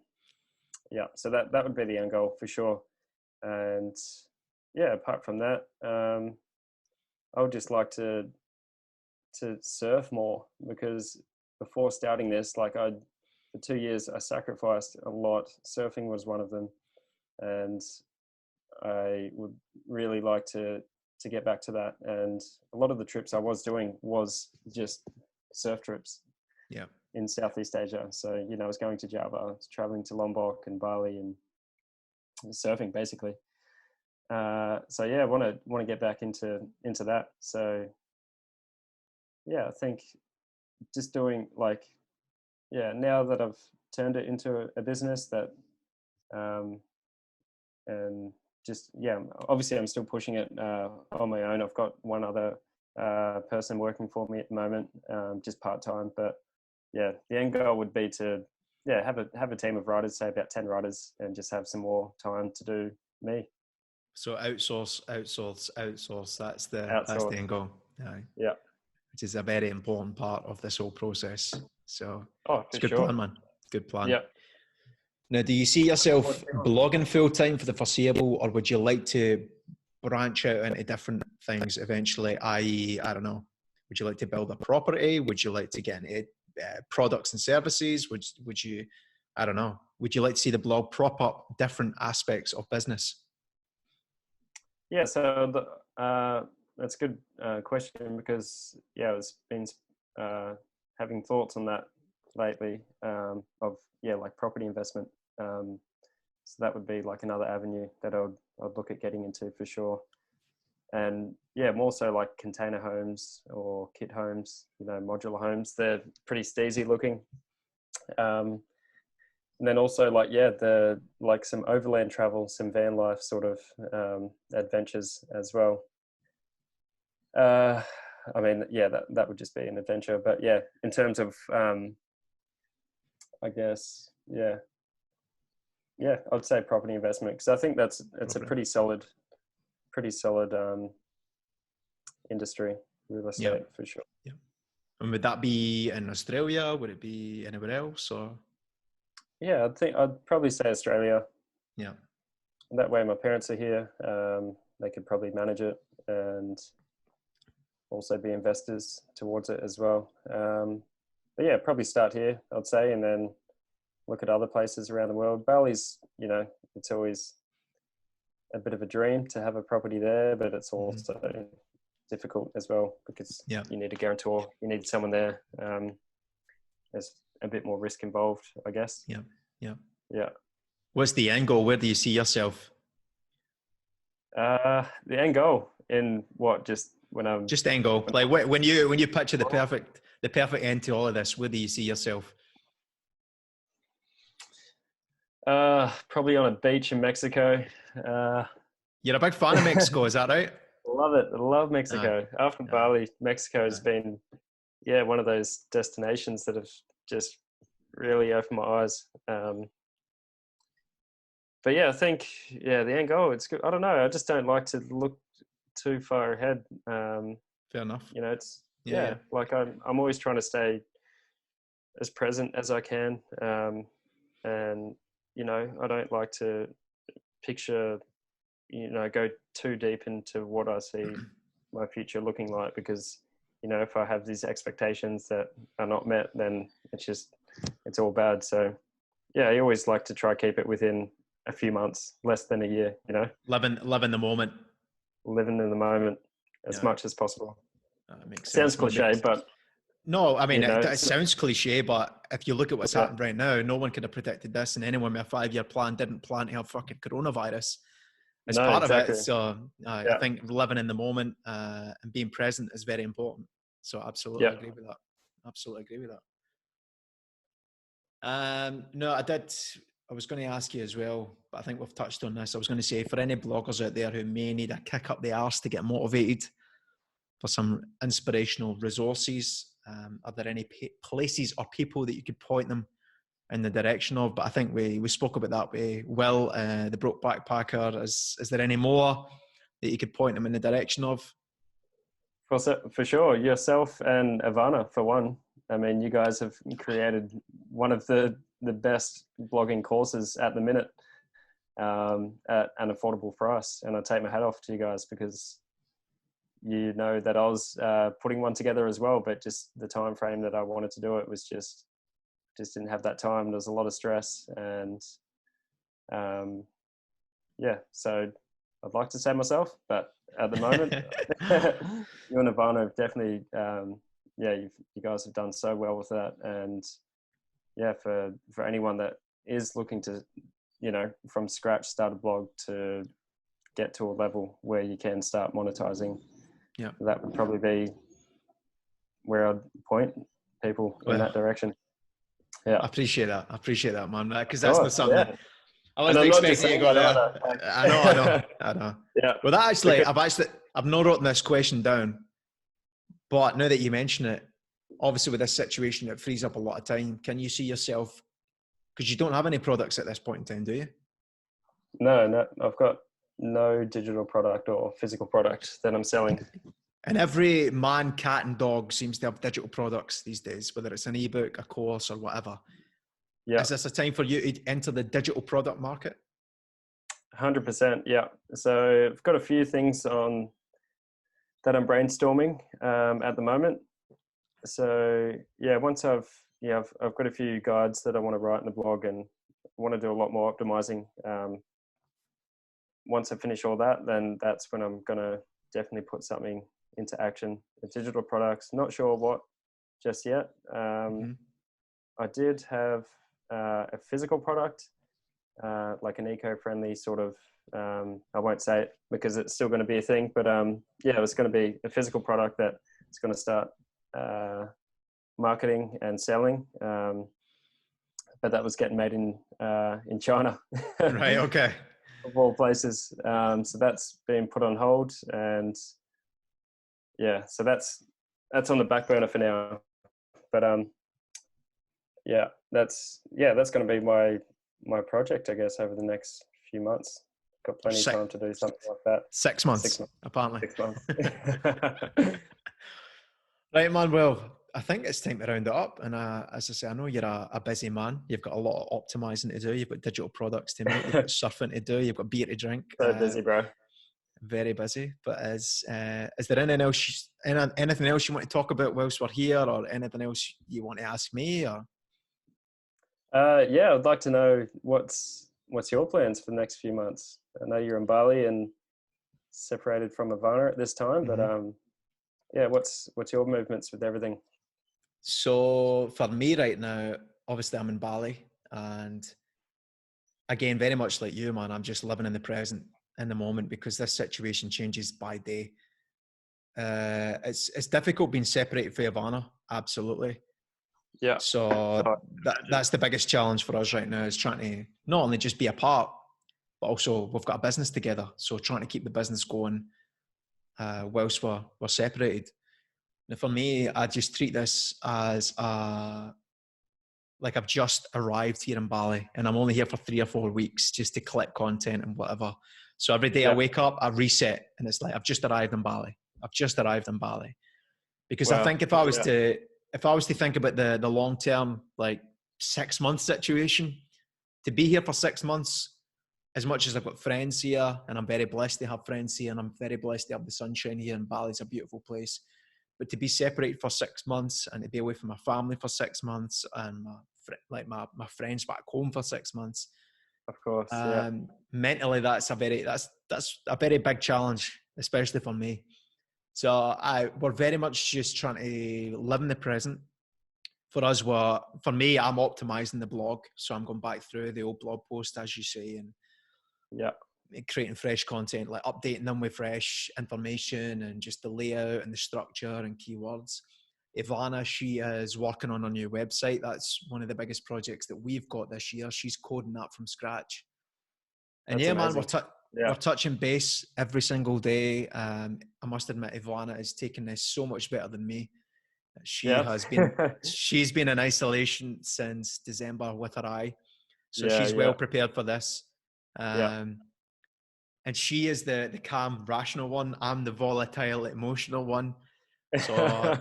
that would be the end goal for sure. And apart from that, I would just like to surf more, because before starting this, for 2 years, I sacrificed a lot. Surfing was one of them. And I would really like to get back to that. And a lot of the trips I was doing was just surf trips in Southeast Asia. So, I was going to Java, I was traveling to Lombok and Bali and surfing basically. I want to get back into that. So I think just doing now that I've turned it into a business that, and just, obviously I'm still pushing it on my own. I've got one other person working for me at the moment, just part-time, but the end goal would be to, have a team of writers, say about 10 writers, and just have some more time to do me. So outsource. That's the end goal. Yeah. Which is a very important part of this whole process. So it's a good plan, man. Good plan. Yeah. Now, do you see yourself blogging full time for the foreseeable, or would you like to branch out into different things eventually? I.e., I don't know. Would you like to build a property? Would you like to get into products and services? Would you, I don't know. Would you like to see the blog prop up different aspects of business? Yeah, so that's a good question, because I've been having thoughts on that lately, of property investment. So that would be like another avenue that I'd look at getting into for sure. And more so like container homes or kit homes, modular homes. They're pretty steezy looking. And then also some overland travel, some van life sort of adventures as well. That would just be an adventure. But in terms of, I guess, I'd say property investment, because I think it's a pretty solid industry, real estate for sure. Yeah. And would that be in Australia? Would it be anywhere else? Or? Yeah, I'd probably say Australia. Yeah. And that way my parents are here. They could probably manage it and also be investors towards it as well. Probably start here, I'd say, and then look at other places around the world. Bali's, it's always a bit of a dream to have a property there, but it's also difficult as well, because you need a guarantor, you need someone there. There's a bit more risk involved, I guess. Yeah. What's the end goal? Where do you see yourself? The end goal in what? Just end goal. Like when you picture the perfect end to all of this, where do you see yourself? Probably on a beach in Mexico. You're a big fan of Mexico, is that right? Love it. I love Mexico. After Bali, Mexico has been, one of those destinations that have just really opened my eyes. I think, the end goal, it's good. I don't know. I just don't like to look too far ahead. Fair enough. It's, I'm always trying to stay as present as I can. And, I don't like to picture, go too deep into what I see my future looking like, because, if I have these expectations that are not met, then it's all bad. So I always like to try keep it within a few months, less than a year, living the moment. Living in the moment as Yeah, much as possible. that makes sense. Sounds cliche, but no, I mean, it it's sounds cliche, but if you look at what's yeah, happened right now, no one could have predicted this, and anyone with a 5-year plan didn't plan to have fucking coronavirus as no, part of it. exactly. So I Yeah, think living in the moment and being present is very important. So I absolutely yeah. agree with that. Absolutely agree with that. No, I was going to ask you as well, but I think we've touched on this. I was going to say, for any bloggers out there who may need a kick up the arse to get motivated for some inspirational resources, are there any places or people that you could point them in the direction of? But I think we spoke about that with Will, the broke backpacker. Is there any more that you could point them in the direction of? For sure, yourself and Ivana, for one. I mean, you guys have created one of the best blogging courses at the minute at an affordable price, and I take my hat off to you guys because that I was putting one together as well, but just the time frame that I wanted to do it was just didn't have that time. There was a lot of stress, and so I'd like to say myself, but at the moment, you and Ivana have definitely, you guys have done so well with that. And yeah, for anyone that is looking to, from scratch start a blog to get to a level where you can start monetizing, that would probably be where I'd point people in that direction. Yeah, I appreciate that, man. Because that's not something. Yeah. I wasn't expecting you to go there. I know. Yeah. Well, I've not written this question down, but now that you mention it, obviously with this situation, it frees up a lot of time. Can you see yourself, because you don't have any products at this point in time, do you? No, I've got no digital product or physical product that I'm selling. And every man, cat and dog seems to have digital products these days, whether it's an ebook, a course or whatever. Yeah. Is this a time for you to enter the digital product market? 100%. Yeah. So I've got a few things on that I'm brainstorming at the moment. So yeah, once I've got a few guides that I want to write in the blog, and I want to do a lot more optimizing. Once I finish all that, then that's when I'm going to definitely put something into action. The digital products, not sure what just yet. I did have a physical product, like an eco-friendly sort of, I won't say it because it's still going to be a thing, but it was going to be a physical product that is going to start marketing and selling. But that was getting made in China. Right. Okay. Of all places. So that's been put on hold, and so that's on the back burner for now. But that's going to be my project, I guess, over the next few months. Got plenty of time to do something like that. 6 months, apparently. 6 months. Right, man. Well, I think it's time to round it up. And as I say, I know you're a busy man. You've got a lot of optimizing to do. You've got digital products to make. You've got surfing to do. You've got beer to drink. So busy, bro. Very busy. But is there anything else you want to talk about whilst we're here, or anything else you want to ask me? Or I'd like to know what's your plans for the next few months. I know you're in Bali and separated from Ivana at this time, but what's your movements with everything? So for me right now, obviously I'm in Bali, and again, very much like you, man, I'm just living in the present, in the moment, because this situation changes by day. It's difficult being separated from Ivana, absolutely. Yeah. So that's the biggest challenge for us right now, is trying to not only just be apart, but also we've got a business together. So trying to keep the business going whilst we're separated. Now for me, I just treat this as like I've just arrived here in Bali, and I'm only here for 3 or 4 weeks just to collect content and whatever. So every day I wake up, I reset, and it's like I've just arrived in Bali. Because I think if I was to think about the long term, like 6 month situation, to be here for 6 months, as much as I've got friends here, and I'm very blessed to have friends here, and I'm very blessed to have the sunshine here, and Bali's a beautiful place. But to be separated for 6 months, and to be away from my family for 6 months, and my friends back home for 6 months, Of course, yeah. Mentally, that's a very big challenge, especially for me. So we're very much just trying to live in the present. For us, for me, I'm optimizing the blog, so I'm going back through the old blog post, as you say, and creating fresh content, like updating them with fresh information and just the layout and the structure and keywords. Ivana, she is working on a new website. That's one of the biggest projects that we've got this year. She's coding that from scratch. And That's man, amazing. we're touching base every single day. I must admit, Ivana is taking this so much better than me. She's been in isolation since December with her eye. So she's well prepared for this. And she is the calm, rational one. I'm the volatile, emotional one. So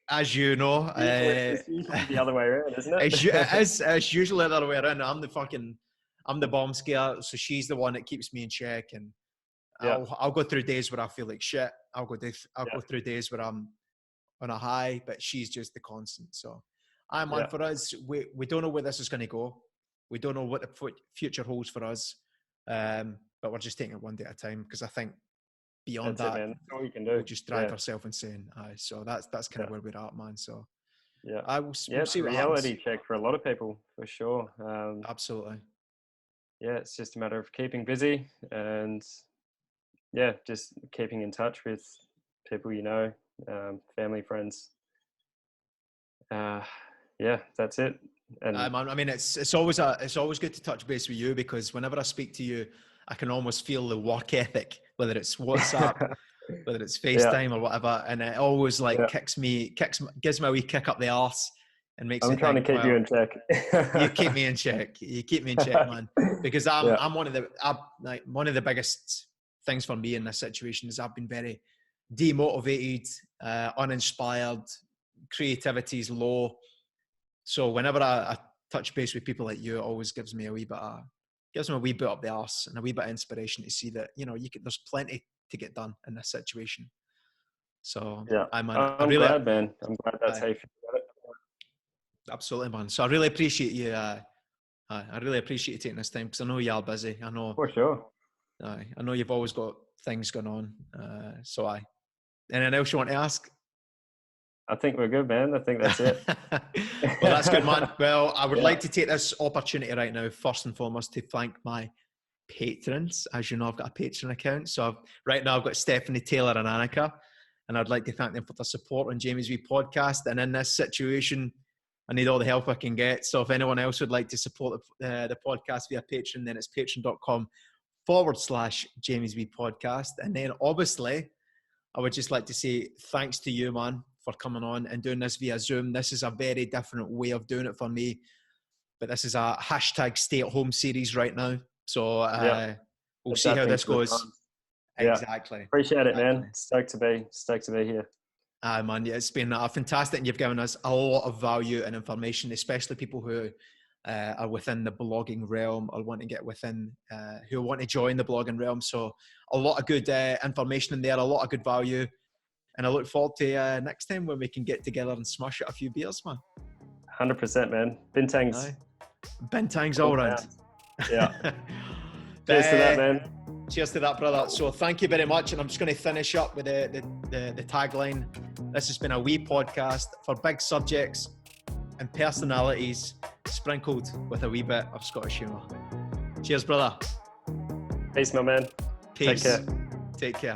as you know, it's usually the other way around, isn't it? It's usually the other way around. I'm the bomb scare. So she's the one that keeps me in check. And I'll go through days where I feel like shit. I'll go through days where I'm on a high, but she's just the constant. So for us, we don't know where this is going to go. We don't know what the future holds for us. But we're just taking it one day at a time, because I think beyond that's that, it, man. That's all you can do. We'll just drive ourselves insane. So that's kind of where we're at, man. So we'll see it's a what reality happens. check for a lot of people, for sure. Absolutely. Yeah, it's just a matter of keeping busy and just keeping in touch with people you know, family, friends. That's it. And I mean, it's always good to touch base with you, because whenever I speak to you, I can almost feel the work ethic, whether it's WhatsApp, whether it's FaceTime or whatever, and it always gives me a wee kick up the arse and makes me think, I'm trying to keep you in check. You keep me in check. You keep me in check, man. Because I'm one of the biggest things for me in this situation is I've been very demotivated, uninspired, creativity's low. So whenever I touch base with people like you, it always gives me a wee bit up the arse and a wee bit of inspiration to see that, there's plenty to get done in this situation. So I'm glad, man. I'm glad that's how you feel about it. Absolutely, man. So I really appreciate you. I really appreciate you taking this time, because I know you are busy. I know. For sure. I know you've always got things going on. Anything else you want to ask? I think we're good, man. I think that's it. Well, that's good, man. Well, I would like to take this opportunity right now, first and foremost, to thank my patrons. As you know, I've got a Patreon account. So right now I've got Stephanie, Taylor and Annika. And I'd like to thank them for their support on Jamie's Wee Podcast. And in this situation, I need all the help I can get. So if anyone else would like to support the podcast via Patreon, then it's patreon.com/Jamie's Wee Podcast. And then obviously, I would just like to say thanks to you, man, for coming on and doing this via Zoom. This is a very different way of doing it for me. But this is a #stay-at-home series right now. So we'll see how this goes. Exactly. Appreciate it, man. Stoked to be here. Man, it's been fantastic, and you've given us a lot of value and information, especially people who are within the blogging realm or want to get within, who want to join the blogging realm. So a lot of good information in there, a lot of good value, and I look forward to next time when we can get together and smash out a few beers, man. 100%, man. Bintangs. Bintangs all round. Yeah. Cheers to that, man. Cheers to that, brother. So thank you very much. And I'm just going to finish up with the tagline. This has been a wee podcast for big subjects and personalities, sprinkled with a wee bit of Scottish humour. Cheers, brother. Peace, my man. Peace. Take care. Take care.